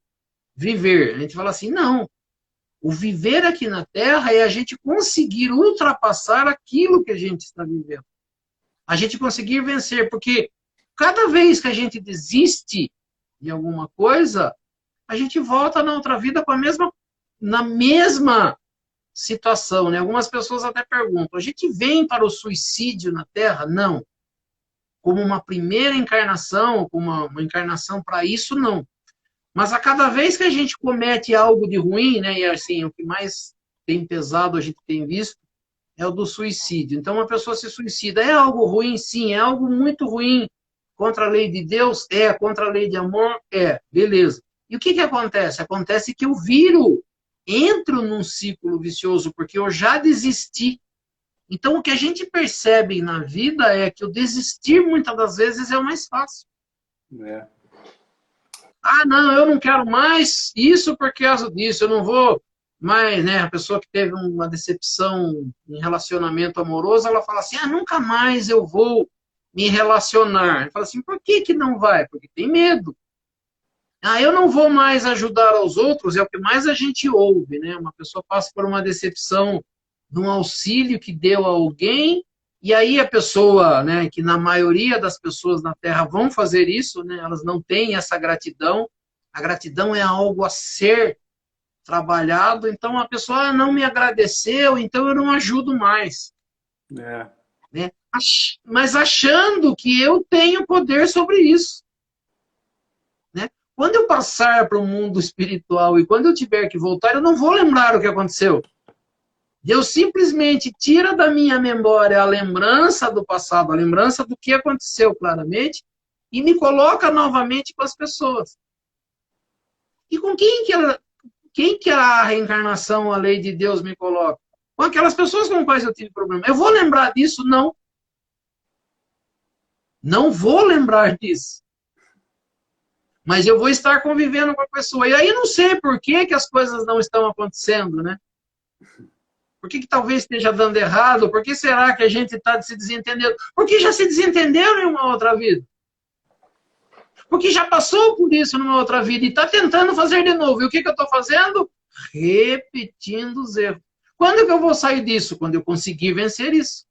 viver. A gente fala assim, não. O viver aqui na Terra é a gente conseguir ultrapassar aquilo que a gente está vivendo. A gente conseguir vencer, porque cada vez que a gente desiste de alguma coisa, a gente volta na outra vida com na mesma situação, né? Algumas pessoas até perguntam, a gente vem para o suicídio na Terra? Não. Como uma primeira encarnação, como uma encarnação para isso, não. Mas a cada vez que a gente comete algo de ruim, né? E assim, o que mais tem pesado, a gente tem visto, é o do suicídio. Então, uma pessoa se suicida. É algo ruim? Sim. É algo muito ruim. Contra a lei de Deus? É. Contra a lei de amor? É. Beleza. E o que acontece? Acontece que eu entro num ciclo vicioso, porque eu já desisti. Então, o que a gente percebe na vida é que o desistir, muitas das vezes, é o mais fácil. Ah, não, eu não quero mais isso por causa disso, eu não vou mais, né? A pessoa que teve uma decepção em relacionamento amoroso, ela fala assim, ah, nunca mais eu vou me relacionar. Ela fala assim, por que não vai? Porque tem medo. Ah, eu não vou mais ajudar aos outros, é o que mais a gente ouve, né? Uma pessoa passa por uma decepção de um auxílio que deu a alguém, e aí a pessoa, né, que na maioria das pessoas na Terra vão fazer isso, né? Elas não têm essa gratidão. A gratidão é algo a ser trabalhado, então a pessoa não me agradeceu, então eu não ajudo mais. Né? Mas achando que eu tenho poder sobre isso. Quando eu passar para o mundo espiritual e quando eu tiver que voltar, eu não vou lembrar o que aconteceu. Deus simplesmente tira da minha memória a lembrança do passado, a lembrança do que aconteceu claramente, e me coloca novamente com as pessoas. E com quem que a reencarnação, a lei de Deus me coloca? Com aquelas pessoas com quais eu tive problema. Eu vou lembrar disso? Não. Não vou lembrar disso. Mas eu vou estar convivendo com a pessoa. E aí eu não sei por que as coisas não estão acontecendo, né? Por que talvez esteja dando errado? Por que será que a gente está se desentendendo? Porque já se desentenderam em uma outra vida. Porque já passou por isso numa outra vida e está tentando fazer de novo. E o que eu estou fazendo? Repetindo os erros. Quando que eu vou sair disso? Quando eu conseguir vencer isso.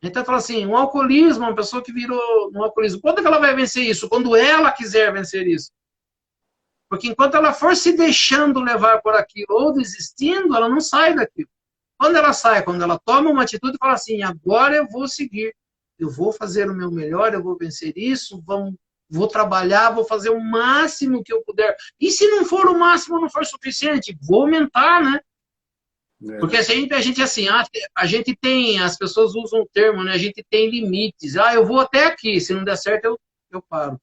Então, fala assim, um alcoolismo, uma pessoa que virou um alcoolismo, quando que ela vai vencer isso? Quando ela quiser vencer isso. Porque enquanto ela for se deixando levar por aquilo ou desistindo, ela não sai daquilo. Quando ela sai, quando ela toma uma atitude e fala assim, agora eu vou seguir, eu vou fazer o meu melhor, eu vou vencer isso, vou trabalhar, vou fazer o máximo que eu puder. E se não for o máximo, não for suficiente, vou aumentar, né? Porque a gente assim, a gente tem, as pessoas usam o termo, né? A gente tem limites. Ah, eu vou até aqui, se não der certo, eu paro.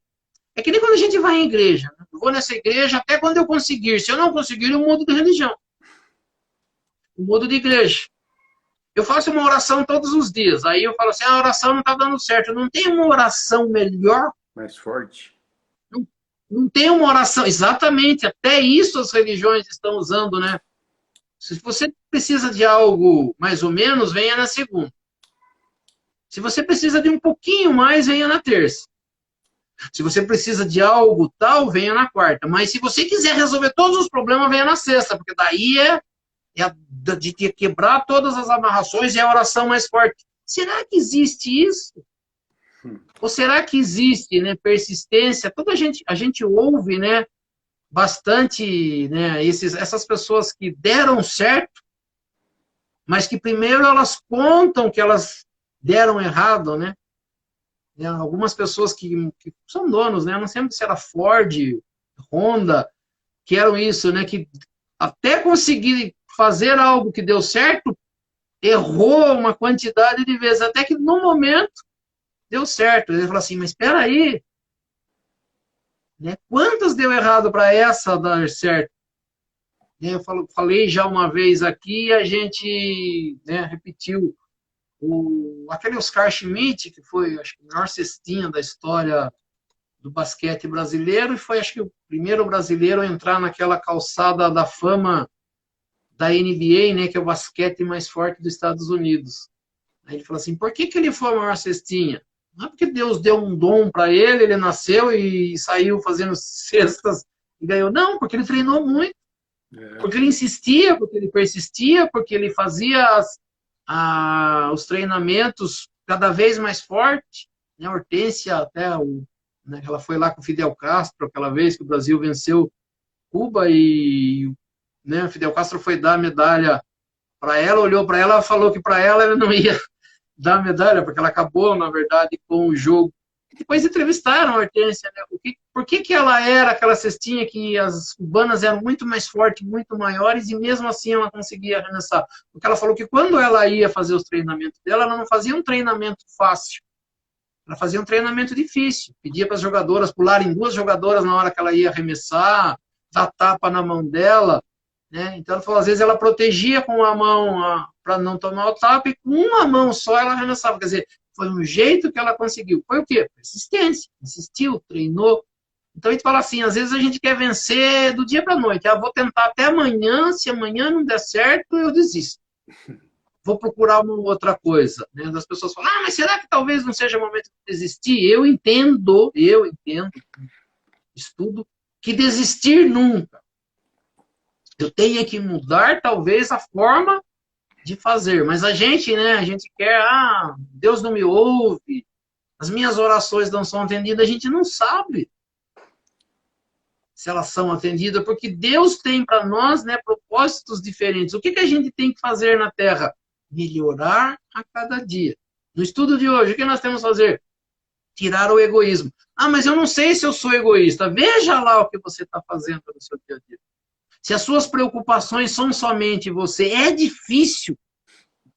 É que nem quando a gente vai em igreja. Né? Eu vou nessa igreja até quando eu conseguir. Se eu não conseguir, eu mudo de religião. Eu mudo de igreja. Eu faço uma oração todos os dias. Aí eu falo assim, a oração não está dando certo. Não tem uma oração melhor? Mais forte. Não tem uma oração. Exatamente. Até isso as religiões estão usando, né? Se você precisa de algo mais ou menos, venha na segunda. Se você precisa de um pouquinho mais, venha na terça. Se você precisa de algo tal, venha na quarta. Mas se você quiser resolver todos os problemas, venha na sexta. Porque daí é de quebrar todas as amarrações e é a oração mais forte. será que existe isso? Ou será que existe, né, persistência? A gente ouve, né, bastante, né, essas pessoas que deram certo, mas que primeiro elas contam que elas deram errado, né? Algumas pessoas que são donos, né? Eu não sei se era Ford, Honda, que eram isso, né? Que até conseguir fazer algo que deu certo, errou uma quantidade de vezes, até que no momento deu certo. Ele falou assim, mas espera aí, né? Quantas deu errado para essa dar certo? Eu falei já uma vez aqui, a gente, né, repetiu aquele Oscar Schmidt, que foi, acho que, o maior cestinha da história do basquete brasileiro, e foi, acho que, o primeiro brasileiro a entrar naquela calçada da fama da NBA, né, que é o basquete mais forte dos Estados Unidos. Aí ele falou assim, por que ele foi o maior cestinha? Não é porque Deus deu um dom para ele nasceu e saiu fazendo cestas e ganhou. Não, porque ele treinou muito. Porque ele insistia, porque ele persistia, porque ele fazia os treinamentos cada vez mais forte. Né? A Hortência, até né, ela foi lá com o Fidel Castro, aquela vez que o Brasil venceu Cuba e, né, o Fidel Castro foi dar a medalha para ela, olhou para ela e falou que para ela ele não ia dar a medalha, porque ela acabou, na verdade, com o jogo. Depois entrevistaram a Hortência, né? Por que ela era aquela cestinha que as cubanas eram muito mais fortes, muito maiores, e mesmo assim ela conseguia arremessar? Porque ela falou que quando ela ia fazer os treinamentos dela, ela não fazia um treinamento fácil. Ela fazia um treinamento difícil. Pedia para as jogadoras pularem duas jogadoras na hora que ela ia arremessar, dar tapa na mão dela. Né? Então, ela falou, às vezes ela protegia com a mão para não tomar o tapa, e com uma mão só ela arremessava. Quer dizer, foi um jeito que ela conseguiu. Foi o quê? Persistência. Insistiu, treinou. Então, a gente fala assim, às vezes a gente quer vencer do dia para a noite. Vou tentar até amanhã, se amanhã não der certo, eu desisto. Vou procurar uma outra coisa. Né? As pessoas falam, mas será que talvez não seja o momento de desistir? Eu entendo, estudo, que desistir nunca. Eu tenho que mudar, talvez, a forma de fazer. Mas a gente, né, a gente quer, Deus não me ouve, as minhas orações não são atendidas, a gente não sabe se elas são atendidas, porque Deus tem para nós, né, propósitos diferentes. O que a gente tem que fazer na Terra? Melhorar a cada dia. No estudo de hoje, o que nós temos que fazer? Tirar o egoísmo. Mas eu não sei se eu sou egoísta. Veja lá o que você está fazendo no seu dia a dia. Se as suas preocupações são somente você, é difícil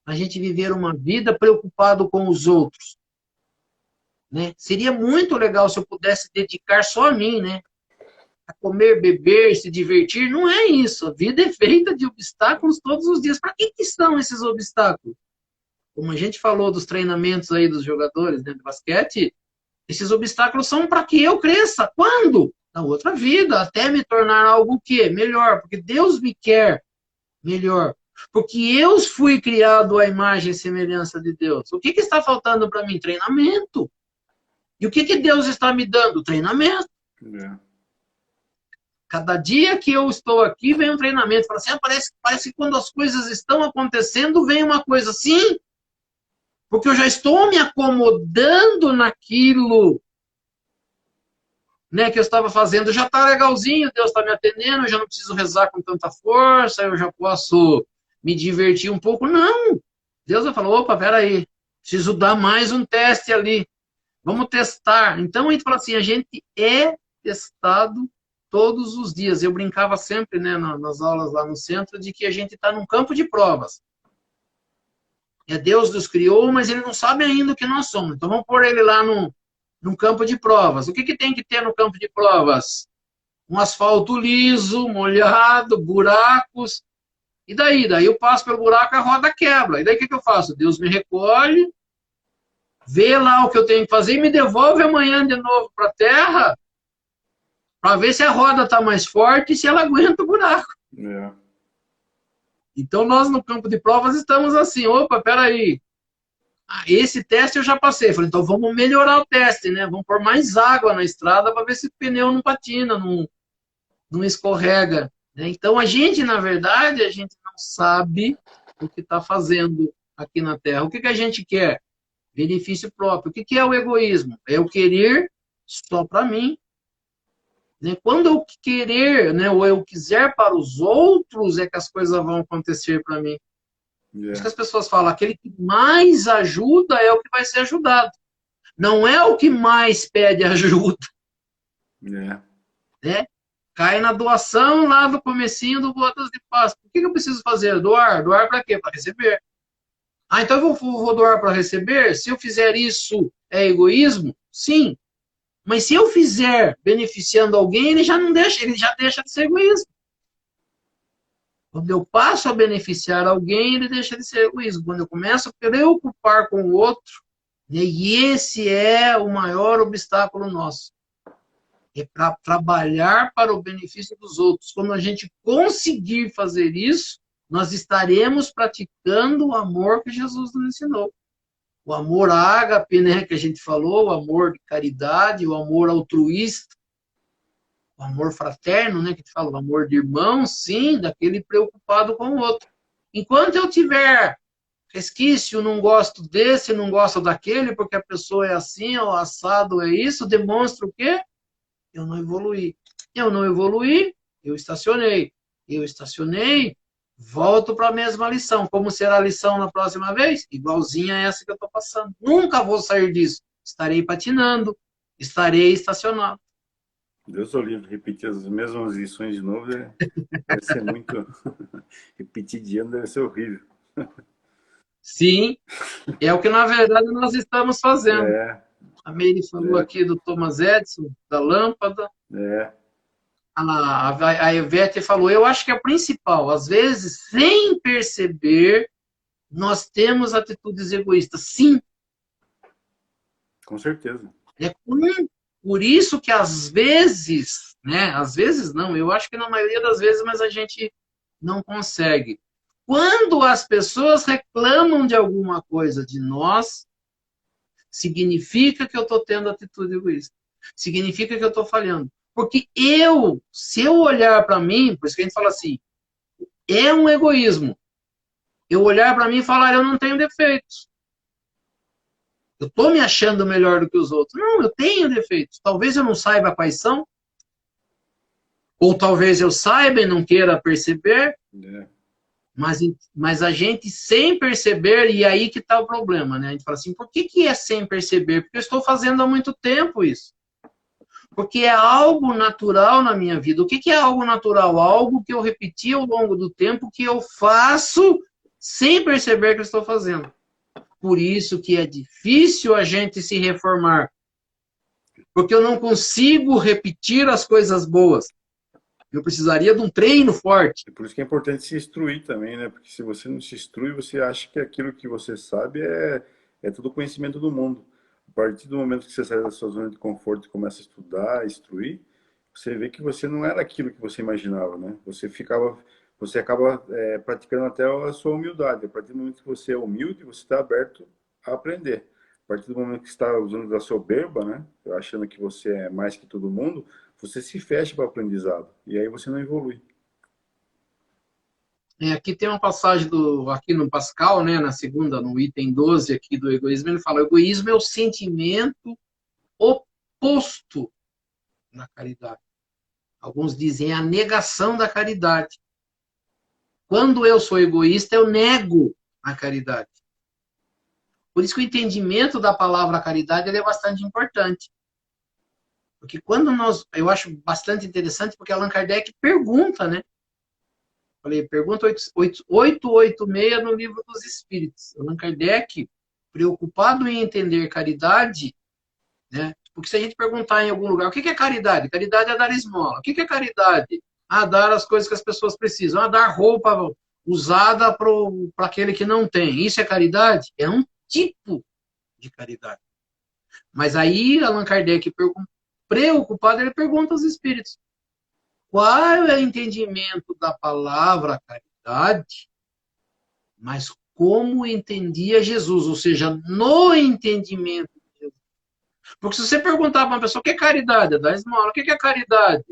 a gente viver uma vida preocupado com os outros. Né? Seria muito legal se eu pudesse dedicar só a mim, né? A comer, beber, se divertir. Não é isso. A vida é feita de obstáculos todos os dias. Para que são esses obstáculos? Como a gente falou dos treinamentos aí dos jogadores, né, de basquete, esses obstáculos são para que eu cresça. Quando? Na outra vida, até me tornar algo que melhor, porque Deus me quer melhor, porque eu fui criado à imagem e semelhança de Deus. O que está faltando para mim? Treinamento. E o que Deus está me dando? Treinamento. Cada dia que eu estou aqui, vem um treinamento. Fala assim, parece que quando as coisas estão acontecendo, vem uma coisa assim, porque eu já estou me acomodando naquilo, né, que eu estava fazendo. Já está legalzinho, Deus está me atendendo, eu já não preciso rezar com tanta força, eu já posso me divertir um pouco. Não! Deus vai falar, opa, peraí, preciso dar mais um teste ali. Vamos testar. Então, a gente fala assim, a gente é testado todos os dias. Eu brincava sempre, né, nas aulas lá no centro, de que a gente está num campo de provas. Deus nos criou, mas ele não sabe ainda o que nós somos. Então, vamos pôr ele lá num campo de provas. O que tem que ter no campo de provas? Um asfalto liso, molhado, buracos. E daí? Daí eu passo pelo buraco, a roda quebra. E daí o que eu faço? Deus me recolhe, vê lá o que eu tenho que fazer e me devolve amanhã de novo para a terra para ver se a roda está mais forte e se ela aguenta o buraco. Então, nós no campo de provas estamos assim, opa, peraí, esse teste eu já passei. Falei, então vamos melhorar o teste, né? Vamos pôr mais água na estrada para ver se o pneu não patina, não escorrega. Né? Então, a gente, na verdade, a gente não sabe o que está fazendo. aqui na Terra. O que que a gente quer? Benefício próprio. O que que é o egoísmo? É eu querer só para mim. Né? Quando eu querer, né, ou eu quiser para os outros, é que as coisas vão acontecer para mim. Por isso que É, as pessoas falam, aquele que mais ajuda é o que vai ser ajudado. Não é o que mais pede ajuda, é, né? Cai na doação lá do comecinho do Botas de Paz. O que eu preciso fazer? Doar. Doar para quê? Para receber. Ah, então eu vou doar para receber? Se eu fizer isso, é egoísmo? Sim. Mas se eu fizer beneficiando alguém, ele já não deixa, ele já deixa de ser egoísmo. Quando eu passo a beneficiar alguém, ele deixa de ser egoísmo. Quando eu começo a preocupar com o outro, né, e esse é o maior obstáculo nosso. É para trabalhar para o benefício dos outros. Quando a gente conseguir fazer isso, nós estaremos praticando o amor que Jesus nos ensinou. O amor ágape, né, que a gente falou, o amor de caridade, o amor altruísta, o amor fraterno, né, que a gente fala, o amor de irmão, sim, daquele preocupado com o outro. Enquanto eu tiver resquício, não gosto desse, não gosto daquele, porque a pessoa é assim, o assado é isso, demonstra o quê? Eu não evoluí. Eu não evoluí, eu estacionei. Eu estacionei, volto para a mesma lição. Como será a lição na próxima vez? Igualzinha a essa que eu estou passando. Nunca vou sair disso. Estarei patinando, estarei estacionado. Deus o livre, repetir as mesmas lições de novo deve ser muito. Repetir de ano deve ser horrível. Sim, é o que na verdade nós estamos fazendo. É, A Meire falou é, aqui do Thomas Edison, da lâmpada. é. A Ivete falou, eu acho que é o principal. Às vezes, sem perceber, nós temos atitudes egoístas. Sim, Com certeza. é por isso que às vezes, né? Às vezes não, eu acho que na maioria das vezes, mas a gente não consegue. Quando as pessoas reclamam de alguma coisa de nós, significa que eu estou tendo atitude egoísta. Significa que eu estou falhando. Porque se eu olhar para mim, por isso que a gente fala assim, é um egoísmo. Eu olhar para mim e falar, eu não tenho defeitos. Eu estou me achando melhor do que os outros. Não, eu tenho defeitos. Talvez eu não saiba quais são, ou talvez eu saiba e não queira perceber, É. mas a gente sem perceber, e aí que está o problema, né? A gente fala assim, por que é sem perceber? Porque eu estou fazendo há muito tempo isso. Porque é algo natural na minha vida. O que é algo natural? Algo que eu repeti ao longo do tempo, que eu faço sem perceber que eu estou fazendo. Por isso que é difícil a gente se reformar. Porque eu não consigo repetir as coisas boas. Eu precisaria de um treino forte. E por isso que é importante se instruir também, né? Porque se você não se instrui, você acha que aquilo que você sabe é todo conhecimento do mundo. A partir do momento que você sai da sua zona de conforto e começa a estudar, a instruir, você vê que você não era aquilo que você imaginava, né? Você acaba praticando até a sua humildade. A partir do momento que você é humilde, você está aberto a aprender. A partir do momento que você está usando da soberba, né? Achando que você é mais que todo mundo, você se fecha para o aprendizado. E aí você não evolui. Aqui tem uma passagem aqui no Pascal, né, na segunda, no item 12 aqui do egoísmo, ele fala, o egoísmo é o sentimento oposto da caridade. Alguns dizem a negação da caridade. Quando eu sou egoísta, eu nego a caridade. Por isso que o entendimento da palavra caridade ele é bastante importante. Porque eu acho bastante interessante, porque Allan Kardec pergunta, né? Falei, pergunta 886 no Livro dos Espíritos. Allan Kardec, preocupado em entender caridade, né? Porque se a gente perguntar em algum lugar, o que é caridade? Caridade é dar esmola. O que é caridade? Dar as coisas que as pessoas precisam. Dar roupa usada para aquele que não tem. Isso é caridade? É um tipo de caridade. Mas aí, Allan Kardec, preocupado, ele pergunta aos espíritos, qual é o entendimento da palavra caridade, mas como entendia Jesus, ou seja, no entendimento de Jesus. Porque se você perguntar para uma pessoa o que é caridade, dar esmola, o que é caridade?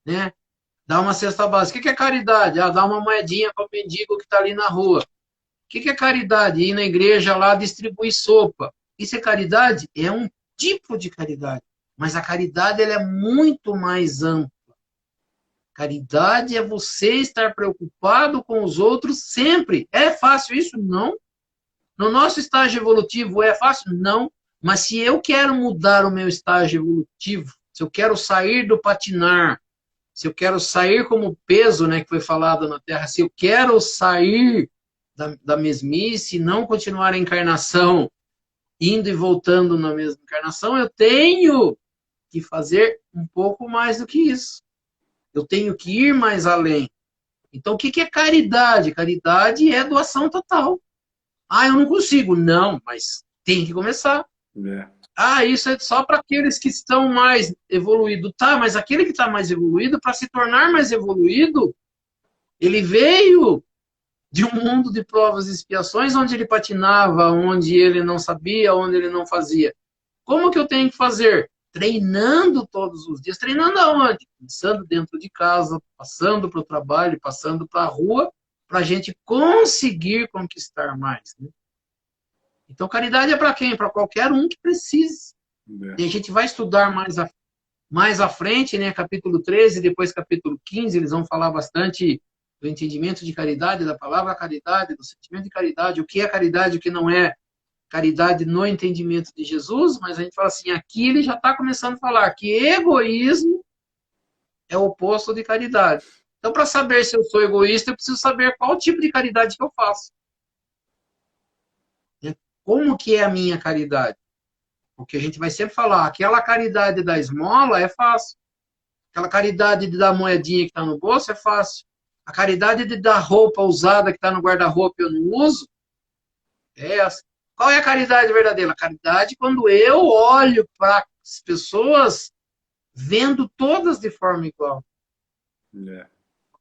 Né? Dar uma cesta básica, o que é caridade? Dar uma moedinha para o mendigo que está ali na rua. que é caridade? Ir na igreja lá distribuir sopa. Isso é caridade? É um tipo de caridade. Mas a caridade ela é muito mais ampla. Caridade é você estar preocupado com os outros sempre. É fácil isso? Não. No nosso estágio evolutivo é fácil? Não. Mas se eu quero mudar o meu estágio evolutivo, se eu quero sair do patinar, se eu quero sair como peso, né, que foi falado na Terra, se eu quero sair da mesmice e não continuar a encarnação, indo e voltando na mesma encarnação, eu tenho que fazer um pouco mais do que isso. Eu tenho que ir mais além. Então, o que é caridade? Caridade é doação total. Ah, eu não consigo. Não, mas tem que começar. É. Ah, isso é só para aqueles que estão mais evoluídos. Tá, mas aquele que está mais evoluído, para se tornar mais evoluído, ele veio de um mundo de provas e expiações onde ele patinava, onde ele não sabia, onde ele não fazia. Como que eu tenho que fazer? Treinando todos os dias. Treinando aonde? Começando dentro de casa, passando para o trabalho, passando para a rua, para a gente conseguir conquistar mais. Né? Então, caridade é para quem? Para qualquer um que precise. É. E a gente vai estudar mais à frente, né? Capítulo 13, depois capítulo 15, eles vão falar bastante do entendimento de caridade, da palavra caridade, do sentimento de caridade, o que é caridade, o que não é caridade no entendimento de Jesus, mas a gente fala assim, aqui ele já está começando a falar que egoísmo é o oposto de caridade. Então, para saber se eu sou egoísta, eu preciso saber qual tipo de caridade que eu faço. Como que é a minha caridade? Porque a gente vai sempre falar, aquela caridade da esmola é fácil. Aquela caridade de dar moedinha que está no bolso é fácil. A caridade de dar roupa usada que está no guarda-roupa e eu não uso é essa. Qual é a caridade verdadeira? A caridade quando eu olho para as pessoas vendo todas de forma igual. É.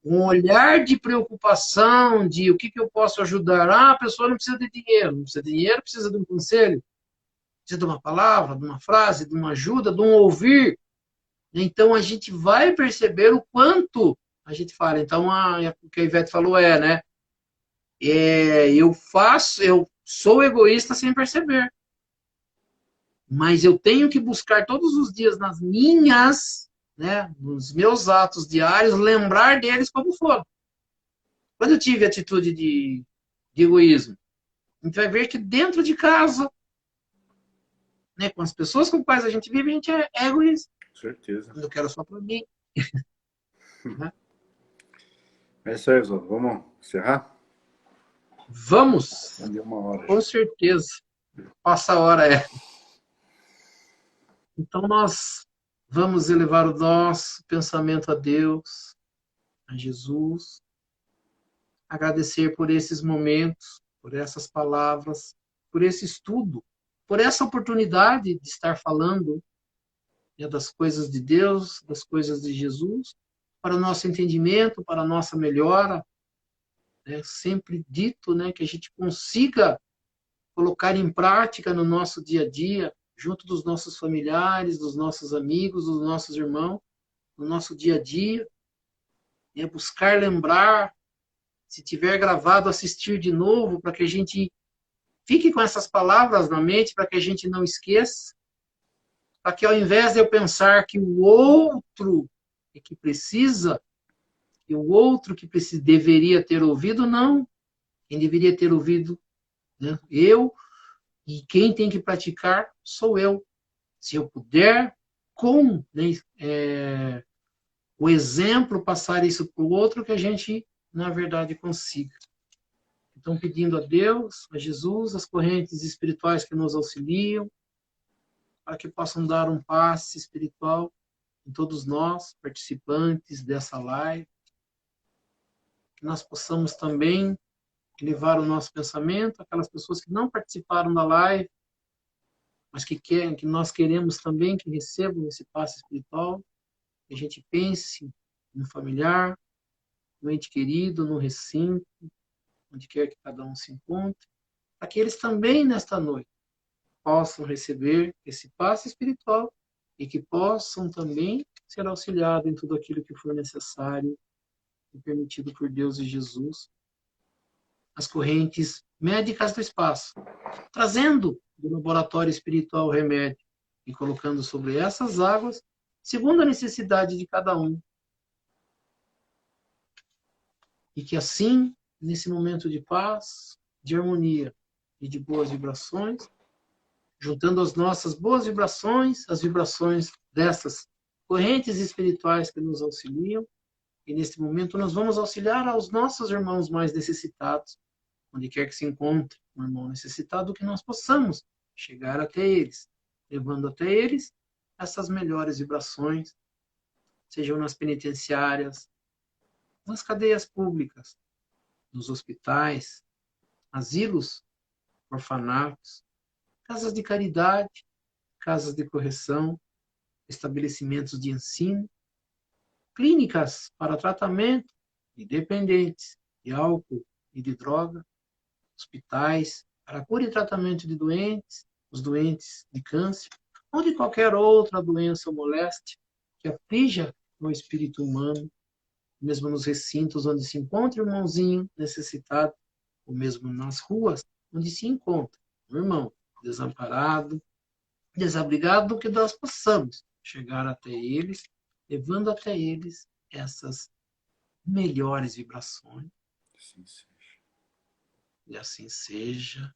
Um olhar de preocupação, de o que eu posso ajudar. Ah, a pessoa não precisa de dinheiro. Não precisa de dinheiro, precisa de um conselho. Precisa de uma palavra, de uma frase, de uma ajuda, de um ouvir. Então, a gente vai perceber o quanto a gente fala. Então, o que a Ivete falou né? Eu sou egoísta sem perceber. Mas eu tenho que buscar todos os dias nas minhas, né, nos meus atos diários, lembrar deles como foram. Quando eu tive atitude de egoísmo, a gente vai ver que dentro de casa, né, com as pessoas com as quais a gente vive, a gente é egoísta. Com certeza. Eu quero só para mim. Né? É isso aí, Oswaldo. Vamos encerrar? Vamos, Já deu uma hora. com certeza. Passa a hora, Então, nós vamos elevar o nosso pensamento a Deus, a Jesus, agradecer por esses momentos, por essas palavras, por esse estudo, por essa oportunidade de estar falando, né, das coisas de Deus, das coisas de Jesus, para o nosso entendimento, para a nossa melhora. Né, sempre dito, né, que a gente consiga colocar em prática no nosso dia a dia, junto dos nossos familiares, dos nossos amigos, dos nossos irmãos, no nosso dia a dia, né, buscar lembrar, se tiver gravado, assistir de novo, para que a gente fique com essas palavras na mente, para que a gente não esqueça, para que ao invés de eu pensar que o outro é que precisa, e o outro que precisa, deveria ter ouvido, não. Quem deveria ter ouvido, né? Eu, e quem tem que praticar sou eu. Se eu puder, com né, o exemplo, passar isso para o outro, que a gente, na verdade, consiga. Então, pedindo a Deus, a Jesus, as correntes espirituais que nos auxiliam, para que possam dar um passe espiritual em todos nós, participantes dessa live, que nós possamos também levar o nosso pensamento àquelas pessoas que não participaram da live, mas que querem, que nós queremos também que recebam esse passe espiritual, que a gente pense no familiar, no ente querido, no recinto, onde quer que cada um se encontre, para que eles também, nesta noite, possam receber esse passe espiritual e que possam também ser auxiliados em tudo aquilo que for necessário e permitido por Deus e Jesus, as correntes médicas do espaço, trazendo do laboratório espiritual o remédio e colocando sobre essas águas, segundo a necessidade de cada um. E que assim, nesse momento de paz, de harmonia e de boas vibrações, juntando as nossas boas vibrações, as vibrações dessas correntes espirituais que nos auxiliam, e neste momento nós vamos auxiliar aos nossos irmãos mais necessitados, onde quer que se encontre um irmão necessitado, que nós possamos chegar até eles, levando até eles essas melhores vibrações, sejam nas penitenciárias, nas cadeias públicas, nos hospitais, asilos, orfanatos, casas de caridade, casas de correção, estabelecimentos de ensino, clínicas para tratamento de dependentes de álcool e de droga, hospitais para cura e tratamento de doentes, os doentes de câncer, ou de qualquer outra doença ou moléstia que aflija o espírito humano, mesmo nos recintos onde se encontra o irmãozinho necessitado, ou mesmo nas ruas onde se encontra um irmão desamparado, desabrigado, que nós possamos chegar até eles, levando até eles essas melhores vibrações. Assim seja. E assim seja.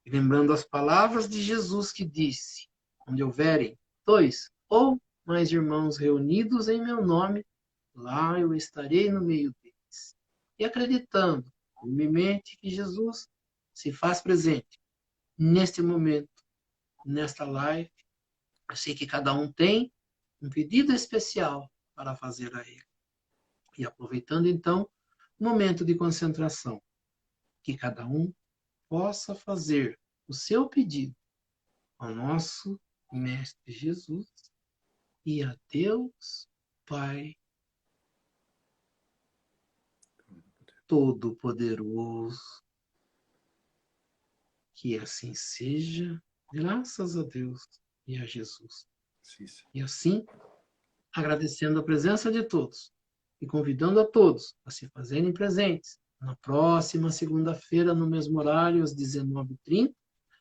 E lembrando as palavras de Jesus que disse, onde houverem 2 ou mais irmãos reunidos em meu nome, lá eu estarei no meio deles. E acreditando firmemente que Jesus se faz presente neste momento, nesta live, eu sei que cada um tem um pedido especial para fazer a ele. E aproveitando então o momento de concentração, que cada um possa fazer o seu pedido ao nosso Mestre Jesus e a Deus Pai Todo-Poderoso. Que assim seja, graças a Deus e a Jesus. Assim seja. E assim, agradecendo a presença de todos e convidando a todos a se fazerem presentes na próxima segunda-feira, no mesmo horário, às 19h30,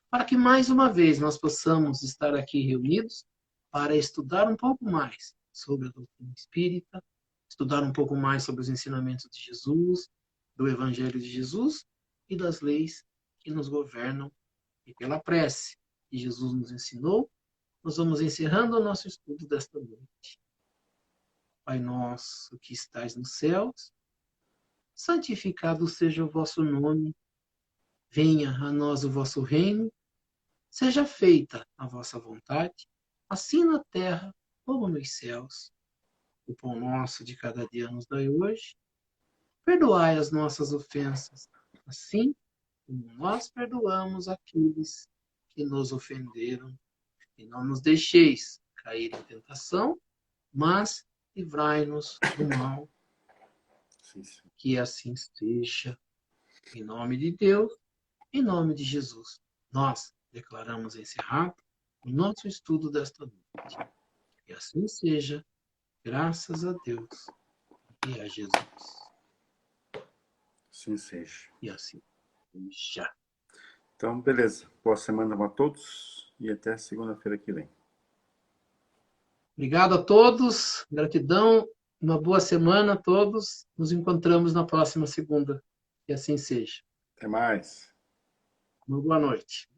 para que mais uma vez nós possamos estar aqui reunidos para estudar um pouco mais sobre a doutrina espírita, estudar um pouco mais sobre os ensinamentos de Jesus, do Evangelho de Jesus e das leis que nos governam. E pela prece que Jesus nos ensinou, nós vamos encerrando o nosso estudo desta noite. Pai nosso que estais nos céus, santificado seja o vosso nome, venha a nós o vosso reino, seja feita a vossa vontade, assim na terra como nos céus. O pão nosso de cada dia nos dai hoje, perdoai as nossas ofensas, assim como nós perdoamos aqueles que nos ofenderam. E não nos deixeis cair em tentação, mas livrai-nos do mal. Assim seja. Que assim seja. Em nome de Deus, em nome de Jesus, nós declaramos encerrado o nosso estudo desta noite. Que assim seja, graças a Deus e a Jesus. Assim seja. E assim seja. Então, beleza. Boa semana para todos e até segunda-feira que vem. Obrigado a todos, gratidão, uma boa semana a todos. Nos encontramos na próxima segunda. Que assim seja. Até mais. Uma boa noite.